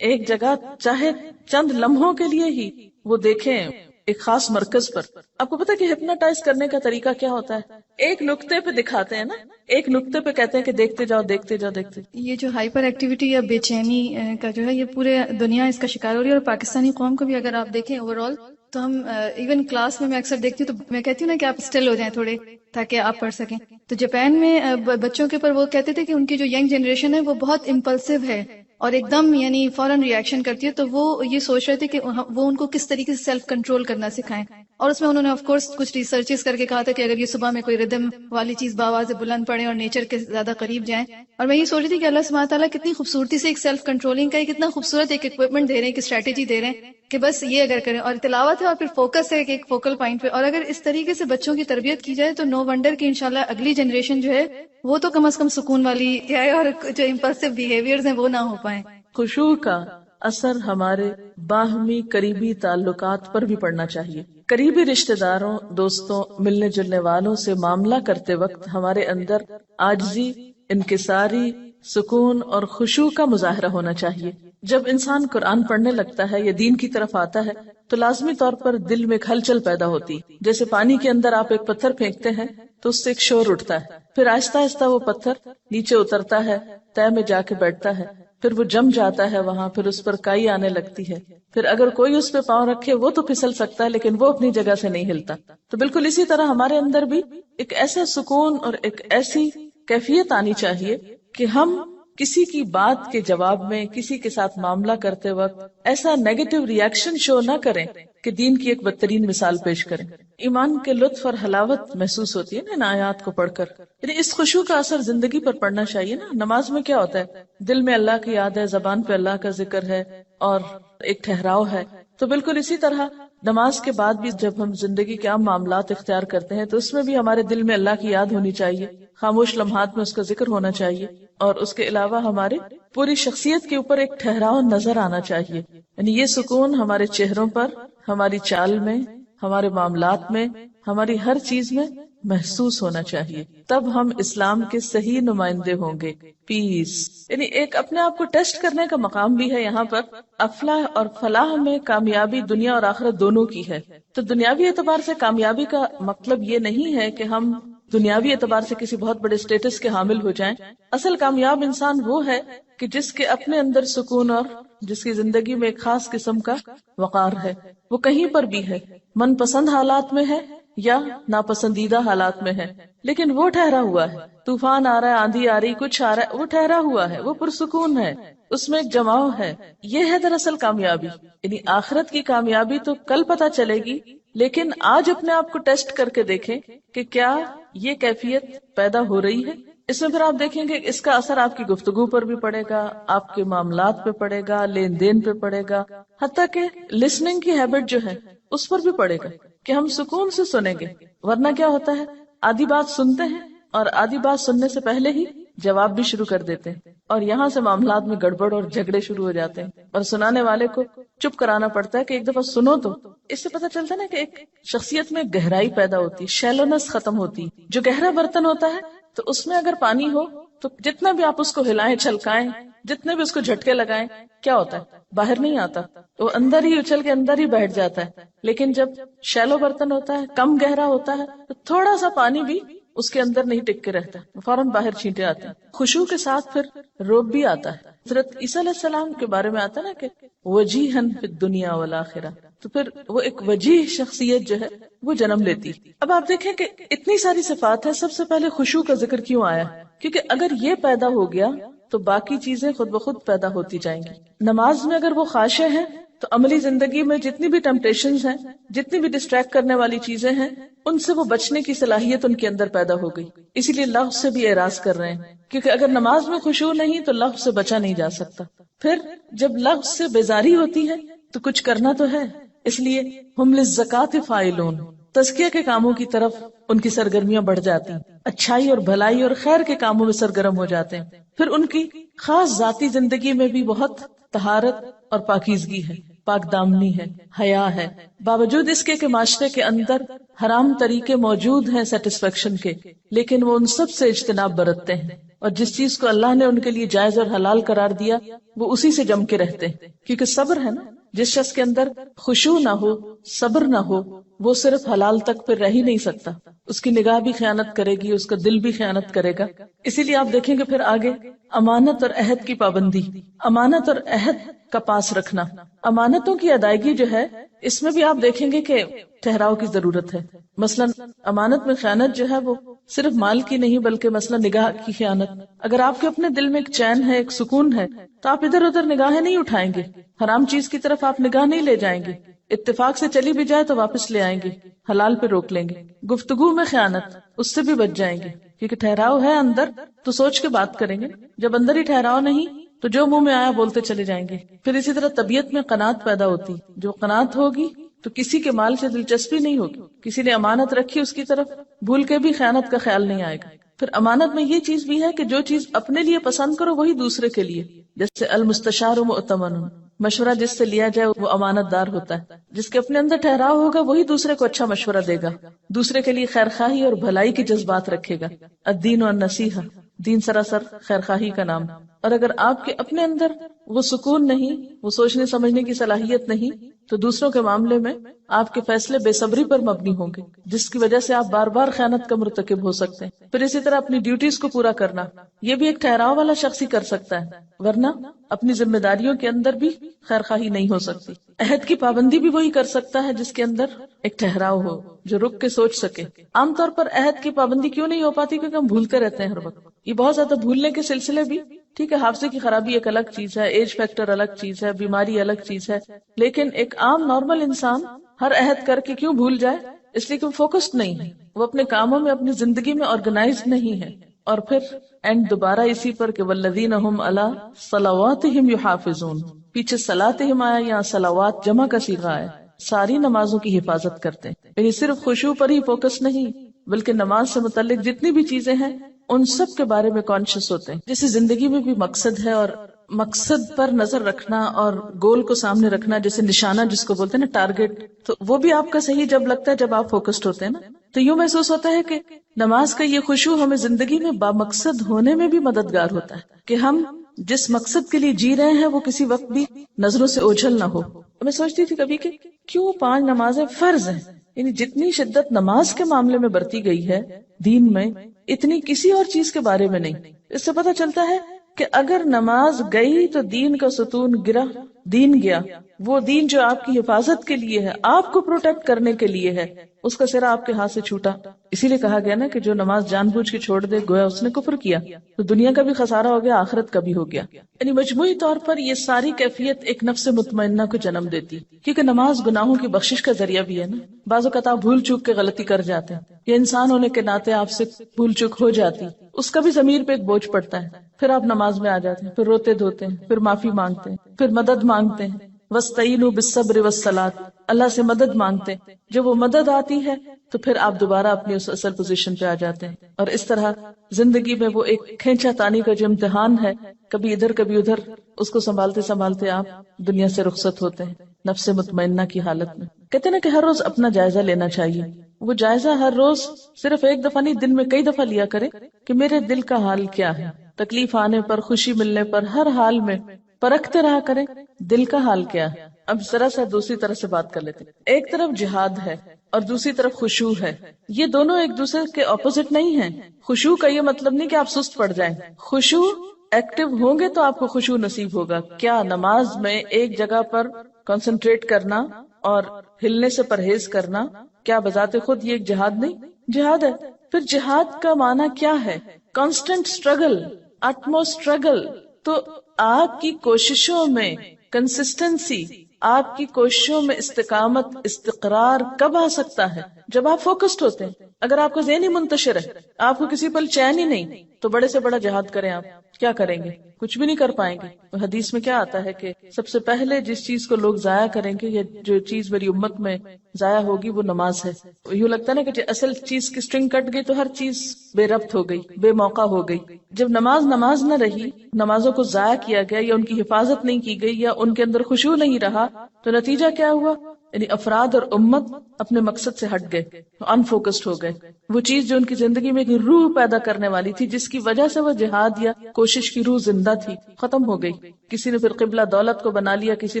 ایک جگہ چاہے چند لمحوں کے لیے ہی وہ دیکھیں ایک خاص مرکز پر. آپ کو پتا کہ ہپنوٹائز کرنے کا طریقہ کیا ہوتا ہے؟ ایک نقطے پہ دکھاتے ہیں نا، ایک نقطے پہ کہتے ہیں کہ دیکھتے جاؤ دیکھتے جاؤ دیکھتے. یہ جو ہائپر ایکٹیویٹی یا بے چینی کا جو ہے یہ پورے دنیا اس کا شکار ہو رہی ہے، اور پاکستانی قوم کو بھی اگر آپ دیکھیں اوور آل تو ہم ایون کلاس میں اکثر دیکھتی ہوں تو میں کہتی ہوں نا کہ آپ اسٹل ہو جائیں تھوڑے تاکہ آپ پڑھ سکیں. تو جاپان میں بچوں کے اوپر وہ کہتے تھے کہ ان کی جو ینگ جنریشن ہے وہ بہت امپلسو ہے اور ایک دم یعنی فوراً ریئیکشن کرتی ہے، تو وہ یہ سوچ رہے تھے کہ وہ ان کو کس طریقے سے سیلف کنٹرول کرنا سکھائیں. اور اس میں انہوں نے آف کورس کچھ ریسرچز کر کے کہا تھا کہ اگر یہ صبح میں کوئی ردم والی چیز باواز بلند پڑھیں اور نیچر کے زیادہ قریب جائیں. اور میں یہ سوچ رہی تھی کہ اللہ سبحانہ تعالیٰ کتنی خوبصورتی سے ایک سیلف کنٹرولنگ کا کتنا خوبصورت ایک اکوپمنٹ دے رہے ہیں، ایک اسٹریٹجی دے رہے ہیں کہ بس یہ اگر کریں، اور تلاوت ہے اور پھر فوکس ہے ایک فوکل پوائنٹ پہ. اور اگر اس طریقے سے بچوں کی تربیت کی جائے تو نو ونڈر کہ انشاءاللہ اگلی جنریشن جو ہے وہ تو کم از کم سکون والی ہے اور جو امپلسو بیہیویئرز ہیں وہ نہ ہو پائیں. خشوع کا اثر ہمارے باہمی قریبی تعلقات پر بھی پڑنا چاہیے. قریبی رشتہ داروں، دوستوں، ملنے جلنے والوں سے معاملہ کرتے وقت ہمارے اندر عاجزی، انکساری، سکون اور خشوع کا مظاہرہ ہونا چاہیے. جب انسان قرآن پڑھنے لگتا ہے یا دین کی طرف آتا ہے تو لازمی طور پر دل میں ایک ہلچل پیدا ہوتی. جیسے پانی کے اندر آپ ایک پتھر پھینکتے ہیں تو اس سے ایک شور اٹھتا ہے، پھر آہستہ آہستہ وہ پتھر نیچے اترتا ہے، تہہ میں جا کے بیٹھتا ہے، پھر وہ جم جاتا ہے وہاں، پھر اس پر کائی آنے لگتی ہے، پھر اگر کوئی اس پہ پاؤں رکھے وہ تو پھسل سکتا ہے لیکن وہ اپنی جگہ سے نہیں ہلتا. تو بالکل اسی طرح ہمارے اندر بھی ایک ایسا سکون اور ایک ایسی کیفیت آنی چاہیے کہ ہم کسی کی بات کے جواب میں کسی کے ساتھ معاملہ کرتے وقت ایسا نیگیٹو ریئیکشن شو نہ کریں کہ دین کی ایک بدترین مثال پیش کریں. ایمان کے لطف اور حلاوت محسوس ہوتی ہے نا ان آیات کو پڑھ کر. یعنی اس خشوع کا اثر زندگی پر پڑنا چاہیے نا. نماز میں کیا ہوتا ہے؟ دل میں اللہ کی یاد ہے، زبان پہ اللہ کا ذکر ہے اور ایک ٹھہراؤ ہے. تو بالکل اسی طرح نماز کے بعد بھی جب ہم زندگی کے عام معاملات اختیار کرتے ہیں تو اس میں بھی ہمارے دل میں اللہ کی یاد ہونی چاہیے، خاموش لمحات میں اس کا ذکر ہونا چاہیے، اور اس کے علاوہ ہمارے پوری شخصیت کے اوپر ایک ٹھہراؤ نظر آنا چاہیے. یعنی یہ سکون ہمارے چہروں پر، ہماری چال میں، ہمارے معاملات میں، ہماری ہر چیز میں محسوس ہونا چاہیے. تب ہم اسلام کے صحیح نمائندے ہوں گے. پیس یعنی ایک اپنے آپ کو ٹیسٹ کرنے کا مقام بھی ہے یہاں پر. افلاح اور فلاح میں کامیابی دنیا اور آخرت دونوں کی ہے. تو دنیاوی اعتبار سے کامیابی کا مطلب یہ نہیں ہے کہ ہم دنیاوی اعتبار سے کسی بہت بڑے اسٹیٹس کے حامل ہو جائیں. اصل کامیاب انسان وہ ہے کہ جس کے اپنے اندر سکون اور جس کی زندگی میں ایک خاص قسم کا وقار ہے، وہ کہیں پر بھی ہے، من پسند حالات میں ہے یا ناپسندیدہ حالات میں ہے، لیکن وہ ٹھہرا ہوا ہے. طوفان آ رہا ہے، آندھی آ رہی، کچھ آ رہا ہے، وہ ٹھہرا ہوا ہے، وہ پرسکون ہے، اس میں ایک جماؤ ہے. یہ ہے دراصل کامیابی. یعنی آخرت کی کامیابی تو کل پتہ چلے گی، لیکن آج اپنے آپ کو ٹیسٹ کر کے دیکھیں کہ کیا یہ کیفیت پیدا ہو رہی ہے. اس میں پھر آپ دیکھیں گے اس کا اثر آپ کی گفتگو پر بھی پڑے گا، آپ کے معاملات پہ پڑے گا، لین دین پہ پڑے گا، حتیٰ کہ لسننگ کی ہیبٹ جو ہے اس پر بھی پڑے گا کہ ہم سکون سے سنیں گے. ورنہ کیا ہوتا ہے، آدھی بات سنتے ہیں اور آدھی بات سننے سے پہلے ہی جواب بھی شروع کر دیتے ہیں، اور یہاں سے معاملات میں گڑبڑ اور جھگڑے شروع ہو جاتے ہیں، اور سنانے والے کو چپ کرانا پڑتا ہے کہ ایک دفعہ سنو. تو اس سے پتہ چلتا ہے نا کہ ایک شخصیت میں گہرائی پیدا ہوتی ہے، شیلونس ختم ہوتی ہے. جو گہرا برتن ہوتا ہے تو اس میں اگر پانی ہو تو جتنا بھی آپ اس کو ہلائیں چھلکائیں، جتنے بھی اس کو جھٹکے لگائیں، کیا ہوتا ہے، باہر نہیں آتا، وہ اندر ہی اچھل کے اندر ہی بیٹھ جاتا ہے. لیکن جب شیلو برتن ہوتا ہے، کم گہرا ہوتا ہے، تو تھوڑا سا پانی بھی اس کے اندر نہیں ٹک کے رہتا، فوراً باہر چھینٹے آتے ہیں. خشوع کے ساتھ پھر روب بھی آتا ہے. حضرت عیسیٰ علیہ السلام کے بارے میں آتا ہے نا کہ وجیہن فی الدنیا والآخرہ، تو پھر وہ ایک وجیح شخصیت جو ہے وہ جنم لیتی. اب آپ دیکھیں کہ اتنی ساری صفات ہیں، سب سے پہلے خشوع کا ذکر کیوں آیا؟ کیونکہ اگر یہ پیدا ہو گیا تو باقی چیزیں خود بخود پیدا ہوتی جائیں گی. نماز میں اگر وہ خاشع ہیں تو عملی زندگی میں جتنی بھی ٹیمپٹیشنز ہیں، جتنی بھی ڈسٹریکٹ کرنے والی چیزیں ہیں، ان سے وہ بچنے کی صلاحیت ان کے اندر پیدا ہو گئی. اسی لیے لغو سے بھی اعراض کر رہے ہیں، کیونکہ اگر نماز میں خشوع نہیں تو لغو سے بچا نہیں جا سکتا. پھر جب لغو سے بیزاری ہوتی ہے تو کچھ کرنا تو ہے، اس لیے ہم للزکاۃ فاعلون، تزکیہ کے کاموں کی طرف ان کی سرگرمیاں بڑھ جاتی ہیں، اچھائی اور بھلائی اور خیر کے کاموں میں سرگرم ہو جاتے ہیں. پھر ان کی خاص ذاتی زندگی میں بھی بہت طہارت اور پاکیزگی ہے، پاک دامنی ہے، حیا ہے، باوجود اس کے کہ معاشرے کے اندر حرام طریقے موجود ہیں سیٹسفیکشن کے، لیکن وہ ان سب سے اجتناب برتتے ہیں، اور جس چیز کو اللہ نے ان کے لیے جائز اور حلال قرار دیا وہ اسی سے جم کے رہتے ہیں. کیونکہ صبر ہے نا، جس شخص کے اندر خشوع نہ ہو، صبر نہ ہو، وہ صرف حلال تک پھر رہ ہی نہیں سکتا. اس کی نگاہ بھی خیانت کرے گی، اس کا دل بھی خیانت کرے گا. اسی لیے آپ دیکھیں گے پھر آگے امانت اور عہد کی پابندی، امانت اور عہد کا پاس رکھنا. امانتوں کی ادائیگی جو ہے اس میں بھی آپ دیکھیں گے کہ ٹھہراؤ کی ضرورت ہے. مثلا امانت میں خیانت جو ہے وہ صرف مال کی نہیں بلکہ مثلا نگاہ کی خیانت. اگر آپ کے اپنے دل میں ایک چین ہے، ایک سکون ہے، تو آپ ادھر ادھر نگاہیں نہیں اٹھائیں گے، حرام چیز کی طرف آپ نگاہ نہیں لے جائیں گے. اتفاق سے چلی بھی جائے تو واپس لے آئیں گے، حلال پہ روک لیں گے. گفتگو میں خیانت، اس سے بھی بچ جائیں گے، کیونکہ ٹھہراؤ ہے اندر تو سوچ کے بات کریں گے. جب اندر ہی ٹھہراؤ نہیں تو جو منہ میں آیا بولتے چلے جائیں گے. پھر اسی طرح طبیعت میں قناعت پیدا ہوتی، جو قناعت ہوگی تو کسی کے مال سے دلچسپی نہیں ہوگی. کسی نے امانت رکھی اس کی طرف بھول کے بھی خیانت کا خیال نہیں آئے گا. پھر امانت میں یہ چیز بھی ہے کہ جو چیز اپنے لیے پسند کرو وہی دوسرے کے لیے، جیسے المستشار مؤتمن، مشورہ جس سے لیا جائے وہ امانت دار ہوتا ہے. جس کے اپنے اندر ٹھہراؤ ہوگا وہی دوسرے کو اچھا مشورہ دے گا، دوسرے کے لیے خیرخواہی اور بھلائی کے جذبات رکھے گا. الدین والنصیحہ، دین سراسر خیرخواہی کا نام. اور اگر آپ کے اپنے اندر وہ سکون نہیں، وہ سوچنے سمجھنے کی صلاحیت نہیں، تو دوسروں کے معاملے میں آپ کے فیصلے بے صبری پر مبنی ہوں گے، جس کی وجہ سے آپ بار بار خیانت کا مرتکب ہو سکتے ہیں. پھر اسی طرح اپنی ڈیوٹیز کو پورا کرنا، یہ بھی ایک ٹھہراؤ والا شخص ہی کر سکتا ہے، ورنہ اپنی ذمہ داریوں کے اندر بھی خیرخواہی نہیں ہو سکتی. عہد کی پابندی بھی وہی کر سکتا ہے جس کے اندر ایک ٹھہراؤ ہو، جو رک کے سوچ سکے. عام طور پر عہد کی پابندی کیوں نہیں ہو پاتی؟ کیونکہ ہم بھولتے رہتے ہیں ہر وقت. یہ بہت زیادہ بھولنے کے سلسلے بھی ٹھیک ہے، حافظے کی خرابی ایک الگ چیز ہے، ایج فیکٹر الگ چیز ہے، بیماری الگ چیز ہے، لیکن ایک عام نارمل انسان ہر عہد کر کے کیوں بھول جائے؟ اس لیے کہ وہ فوکسڈ نہیں ہے، وہ اپنے کاموں میں، اپنی زندگی میں آرگنائزڈ نہیں ہے. اور پھر اینڈ دوبارہ اسی پر کہ والذین هم علی صلواتہم یحافظون، پیچھے صلاتہم آیا، یہاں صلوات جمع کا صیغہ ہے، ساری نمازوں کی حفاظت کرتے ہیں. یعنی صرف خشوع پر ہی فوکس نہیں بلکہ نماز سے متعلق جتنی بھی چیزیں ہیں ان سب کے بارے میں کانشیس ہوتے ہیں. جیسے زندگی میں بھی مقصد ہے اور مقصد پر نظر رکھنا اور گول کو سامنے رکھنا، جیسے نشانہ جس کو بولتے ہیں نا، ٹارگٹ، تو وہ بھی آپ کا صحیح جب لگتا ہے جب آپ فوکسڈ ہوتے ہیں نا. تو یوں محسوس ہوتا ہے کہ نماز کا یہ خشوع ہمیں زندگی میں بامقصد ہونے میں بھی مددگار ہوتا ہے، کہ ہم جس مقصد کے لیے جی رہے ہیں وہ کسی وقت بھی نظروں سے اوجھل نہ ہو. میں سوچتی تھی کبھی کہ کیوں 5 نمازیں فرض ہیں، یعنی جتنی شدت نماز کے معاملے میں برتی گئی ہے دین میں، اتنی کسی اور چیز کے بارے میں نہیں. اس سے پتہ چلتا ہے کہ اگر نماز گئی تو دین کا ستون گرا، دین گیا، وہ دین جو آپ کی حفاظت کے لیے ہے، آپ کو پروٹیکٹ کرنے کے لیے ہے، اس کا سرا آپ کے ہاتھ سے چھوٹا. اسی لیے کہا گیا نا کہ جو نماز جان بوجھ کے چھوڑ دے گویا اس نے کفر کیا، تو دنیا کا بھی خسارہ ہو گیا، آخرت کا بھی ہو گیا. یعنی مجموعی طور پر یہ ساری کیفیت ایک نفس مطمئنہ کو جنم دیتی، کیونکہ نماز گناہوں کی بخشش کا ذریعہ بھی ہے نا. بعض اوقات آپ بھول چوک کے غلطی کر جاتے ہیں، یا انسان ہونے کے ناطے آپ سے بھول چوک ہو جاتی، اس کا بھی ضمیر پہ ایک بوجھ پڑتا ہے، پھر آپ نماز میں آ جاتے ہیں، پھر روتے دھوتے ہیں، پھر معافی مانگتے ہیں، پھر مدد مانگتے ہیں. وَاسْتَعِينُوا بِالصَّبْرِ وَالصَّلَاةِ، اللہ سے مدد مانگتے ہیں. جب وہ مدد آتی ہے تو پھر آپ دوبارہ اپنی اس اصل پوزیشن پہ آ جاتے ہیں. اور اس طرح زندگی میں وہ ایک کھینچا تانی کا جو امتحان ہے، کبھی ادھر کبھی ادھر، اس کو سنبھالتے سنبھالتے آپ دنیا سے رخصت ہوتے ہیں نفس مطمئنہ کی حالت میں. کہتے ہیں نا کہ ہر روز اپنا جائزہ لینا چاہیے. وہ جائزہ ہر روز صرف ایک دفعہ نہیں، دن میں کئی دفعہ لیا کرے کہ میرے دل کا حال کیا ہے. تکلیف آنے پر، خوشی ملنے پر، ہر حال میں پرکھتے رہا کریں دل کا حال کیا ہے. اب ذرا سا دوسری طرح سے بات کر لیتے ہیں. ایک طرف جہاد ہے اور دوسری طرف خشوع ہے. یہ دونوں ایک دوسرے کے اپوزٹ نہیں ہیں. خشوع کا یہ مطلب نہیں کہ آپ سست پڑ جائیں. خشوع ایکٹیو ہوں گے تو آپ کو خشوع نصیب ہوگا. کیا نماز میں ایک جگہ پر کنسنٹریٹ کرنا اور ہلنے سے پرہیز کرنا کیا بذات خود یہ ایک جہاد نہیں؟ جہاد ہے. پھر جہاد کا معنی کیا ہے؟ Constant struggle, utmost struggle. تو آپ کی کوششوں میں کنسسٹنسی، آپ کی کوششوں میں استقامت، استقرار کب آ سکتا ہے؟ جب آپ فوکسڈ ہوتے ہیں. اگر آپ کا ذہن ہی منتشر ہے، آپ کو کسی پل چین ہی نہیں، تو بڑے سے بڑا جہاد کریں، آپ کیا کریں گے؟ کچھ بھی نہیں کر پائیں گے. حدیث میں کیا آتا ہے کہ سب سے پہلے جس چیز کو لوگ ضائع کریں گے، یا جو چیز میری امت میں ضائع ہوگی، وہ نماز ہے. یوں لگتا ہے نا کہ اصل چیز کی سٹرنگ کٹ گئی تو ہر چیز بے ربط ہو گئی، بے موقع ہو گئی. جب نماز نہ رہی، نمازوں کو ضائع کیا گیا یا ان کی حفاظت نہیں کی گئی یا ان کے اندر خشوع نہیں رہا، تو نتیجہ کیا ہوا؟ یعنی افراد اور امت اپنے مقصد سے ہٹ گئے، ان فوکسڈ ہو گئے. وہ چیز جو ان کی زندگی میں ایک روح پیدا کرنے والی تھی، جس کی وجہ سے وہ جہاد یا کوشش کی روح زندہ تھی، ختم ہو گئی. کسی نے پھر قبلہ دولت کو بنا لیا، کسی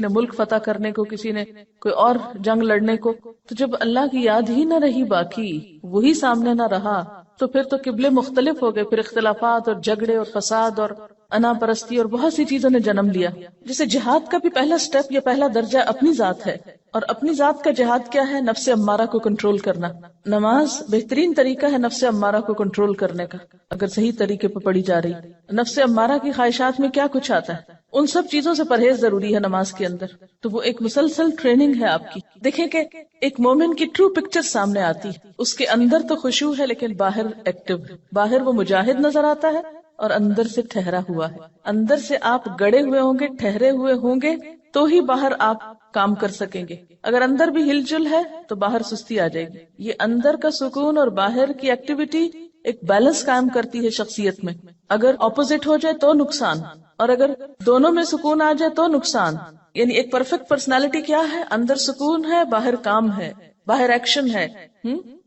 نے ملک فتح کرنے کو، کسی نے کوئی اور جنگ لڑنے کو. تو جب اللہ کی یاد ہی نہ رہی، باقی وہی سامنے نہ رہا، تو پھر تو قبلے مختلف ہو گئے. پھر اختلافات اور جھگڑے اور فساد اور انا پرستی اور بہت سی چیزوں نے جنم لیا. جیسے جہاد کا بھی پہلا سٹیپ یا پہلا درجہ اپنی ذات ہے، اور اپنی ذات کا جہاد کیا ہے؟ نفس امارہ کو کنٹرول کرنا. نماز بہترین طریقہ ہے نفس امارہ کو کنٹرول کرنے کا، اگر صحیح طریقے پہ پڑھی جا رہی. نفس امارہ کی خواہشات میں کیا کچھ آتا ہے، ان سب چیزوں سے پرہیز ضروری ہے نماز کے اندر. تو وہ ایک مسلسل ٹریننگ ہے آپ کی. دیکھیں کہ ایک مومن کی ٹرو پکچر سامنے آتی ہے. اس کے اندر تو خشوع ہے لیکن باہر ایکٹیو ہے. باہر وہ مجاہد نظر آتا ہے اور اندر سے ٹھہرا ہوا ہے. اندر سے آپ گڑے ہوئے ہوں گے، ٹھہرے ہوئے ہوں گے، تو ہی باہر آپ کام کر سکیں گے. اگر اندر بھی ہل جل ہے تو باہر سستی آ جائے گی. یہ اندر کا سکون اور باہر کی ایکٹیویٹی ایک بیلنس قائم کرتی ہے شخصیت میں. اگر اپوزٹ ہو جائے تو نقصان، اور اگر دونوں میں سکون آ جائے تو نقصان. یعنی ایک پرفیکٹ پرسنالٹی کیا ہے؟ اندر سکون ہے، باہر کام ہے، باہر ایکشن ہے.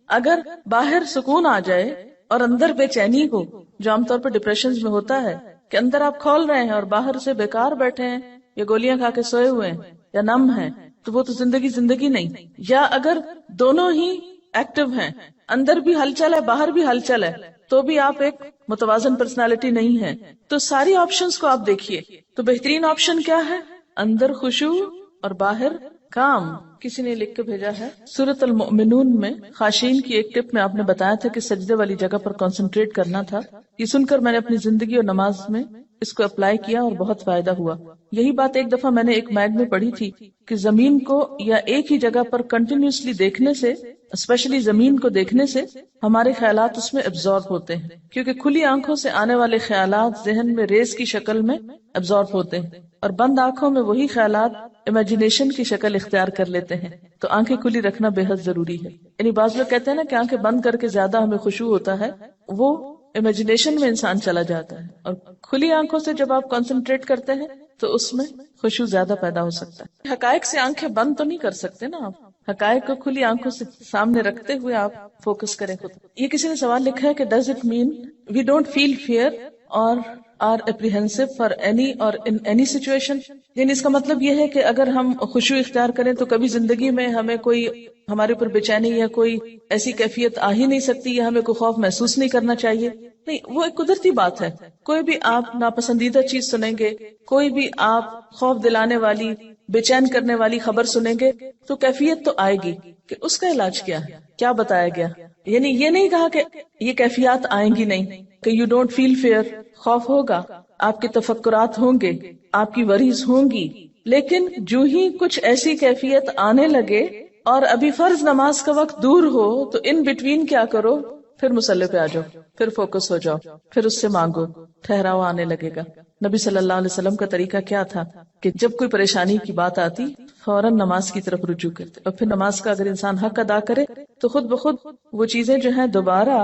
اگر باہر سکون آ جائے اور اندر بے چینی ہو، جو عام طور پر ڈپریشن میں ہوتا ہے کہ اندر آپ کھول رہے ہیں اور باہر سے بیکار بیٹھے ہیں، یا گولیاں کھا کے سوئے ہوئے ہیں، یا نم ہیں، تو وہ تو زندگی نہیں. یا اگر دونوں ہی ایکٹیو ہیں، اندر بھی ہلچل ہے، باہر بھی ہلچل ہے، تو بھی آپ ایک متوازن پرسنالٹی نہیں ہے. تو ساری آپشنز کو آپ دیکھیے. تو بہترین آپشن کیا ہے؟ اندر خشوع اور باہر کام. کسی نے لکھ کے بھیجا ہے سورۃ المؤمنون میں خاشعین کی ایک ٹپ میں آپ نے بتایا تھا کہ سجدے والی جگہ پر کنسنٹریٹ کرنا تھا. یہ سن کر میں نے اپنی زندگی اور نماز میں اس کو اپلائی کیا اور بہت فائدہ ہوا. یہی بات ایک دفعہ میں نے ایک میگ میں پڑھی تھی کہ زمین کو یا ایک ہی جگہ پر کنٹینیوسلی دیکھنے سے، اسپیشلی زمین کو دیکھنے سے، ہمارے خیالات اس میں ایبزارب ہوتے ہیں. کیونکہ کھلی آنکھوں سے آنے والے خیالات ذہن میں ریز کی شکل میں ایبزارب ہوتے ہیں، اور بند آنکھوں میں وہی خیالات امیجنیشن کی شکل اختیار کر لیتے ہیں. تو آنکھیں کھلی رکھنا بے حد ضروری ہے. یعنی بعض لوگ کہتے ہیں نا کہ آنکھیں بند کر کے زیادہ ہمیں خشوع ہوتا ہے، وہ امیجنیشن میں انسان چلا جاتا ہے. اور کھلی آنکھوں سے جب آپ کنسنٹریٹ کرتے ہیں تو اس میں خشوع زیادہ پیدا ہو سکتا ہے. حقائق سے آنکھیں بند تو نہیں کر سکتے نا آپ، حقائق کو کھلی آنکھوں سے سامنے رکھتے ہوئے آپ فوکس کریں خود. یہ کسی نے سوال لکھا ہے کہ does it mean we don't feel fear اور are apprehensive for any or in any situation. یعنی اس کا مطلب یہ ہے کہ اگر ہم خشوع اختیار کریں تو کبھی زندگی میں ہمیں کوئی ہمارے اوپر بے چینی یا کوئی ایسی کیفیت آ ہی نہیں سکتی یا ہمیں کوئی خوف محسوس نہیں کرنا چاہیے. نہیں، وہ ایک قدرتی بات ہے. کوئی بھی آپ ناپسندیدہ چیز سنیں گے، کوئی بھی آپ خوف دلانے والی بے چین کرنے والی خبر سنیں گے تو کیفیت تو آئے گی. کہ اس کا علاج کیا ہے، کیا بتایا گیا؟ یعنی یہ نہیں کہا کہ یہ کیفیات آئیں گی نہیں، کہ یو ڈونٹ فیل فیئر. خوف ہوگا، آپ کے تفکرات ہوں گے، آپ کی وریز ہوں گی، لیکن جو ہی کچھ ایسی کیفیت آنے لگے اور ابھی فرض نماز کا وقت دور ہو تو ان بٹوین کیا کرو؟ پھر مصلی پہ آ جاؤ، پھر فوکس ہو جاؤ، پھر اس سے مانگو، ٹھہراؤ آنے لگے گا. نبی صلی اللہ علیہ وسلم کا طریقہ کیا تھا کہ جب کوئی پریشانی کی بات آتی فوراً نماز کی طرف رجوع کرتے، اور پھر نماز کا اگر انسان حق ادا کرے تو خود بخود وہ چیزیں جو ہیں دوبارہ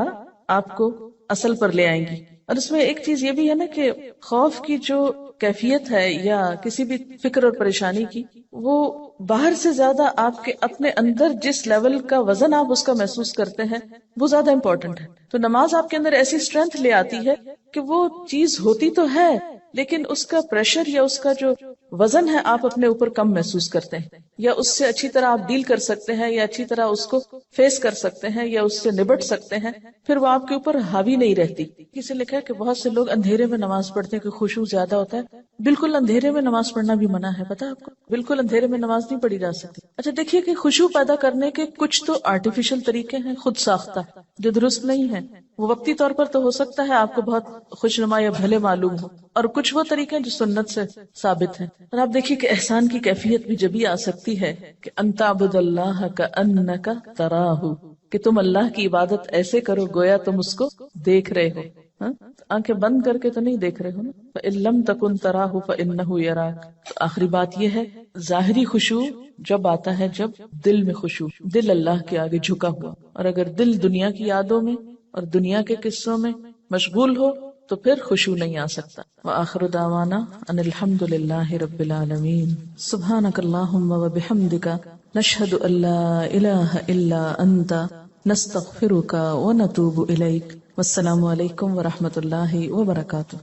آپ کو اصل پر لے آئیں گی. اور اس میں ایک چیز یہ بھی ہے نا کہ خوف کی جو کیفیت ہے یا کسی بھی فکر اور پریشانی کی، وہ باہر سے زیادہ آپ کے اپنے اندر جس لیول کا وزن آپ اس کا محسوس کرتے ہیں وہ زیادہ امپورٹنٹ ہے. تو نماز آپ کے اندر ایسی اسٹرینتھ لے آتی ہے کہ وہ چیز ہوتی تو ہے لیکن اس کا پریشر یا اس کا جو وزن ہے آپ اپنے اوپر کم محسوس کرتے ہیں، یا اس سے اچھی طرح آپ ڈیل کر سکتے ہیں، یا اچھی طرح اس کو فیس کر سکتے ہیں، یا اس سے نبٹ سکتے ہیں. پھر وہ آپ کے اوپر حاوی نہیں رہتی. کسی لکھا ہے کہ بہت سے لوگ اندھیرے میں نماز پڑھتے ہیں کہ خشوع زیادہ ہوتا ہے. بالکل اندھیرے میں نماز پڑھنا بھی منع ہے، پتا ہے آپ کو؟ بالکل اندھیرے میں نماز نہیں پڑھی جا سکتی. اچھا دیکھیے کہ خشوع پیدا کرنے کے کچھ تو آرٹیفیشل طریقے ہیں، خود ساختہ، جو درست نہیں ہے. وہ وقتی طور پر تو ہو سکتا ہے آپ کو بہت خوشنما یا بھلے معلوم ہو، اور کچھ وہ طریقے جو سنت سے ثابت ہیں. اور آپ دیکھیے کہ احسان کی کیفیت بھی جبھی آ سکتی ہے کہ ان تعبد اللہ کأنک تراہ، کہ تم اللہ کی عبادت ایسے کرو گویا تم اس کو دیکھ رہے ہو. آنکھیں بند کر کے تو نہیں دیکھ رہے ہو نا. فإن لم تکن تراہ فإنہ یراک. تو آخری بات یہ ہے، ظاہری خشوع جب آتا ہے جب دل میں خشوع، دل اللہ کے آگے جھکا ہوا. اور اگر دل دنیا کی یادوں میں اور دنیا کے قصوں میں مشغول ہو تو پھر خشوع نہیں آ سکتا. وآخر دعوانا ان الحمد للہ رب العالمین. سبحانک اللہم وبحمدک نشہد ان لا الہ الا انت نستغفرک ونتوب الیک. والسلام علیکم ورحمۃ اللہ وبرکاتہ.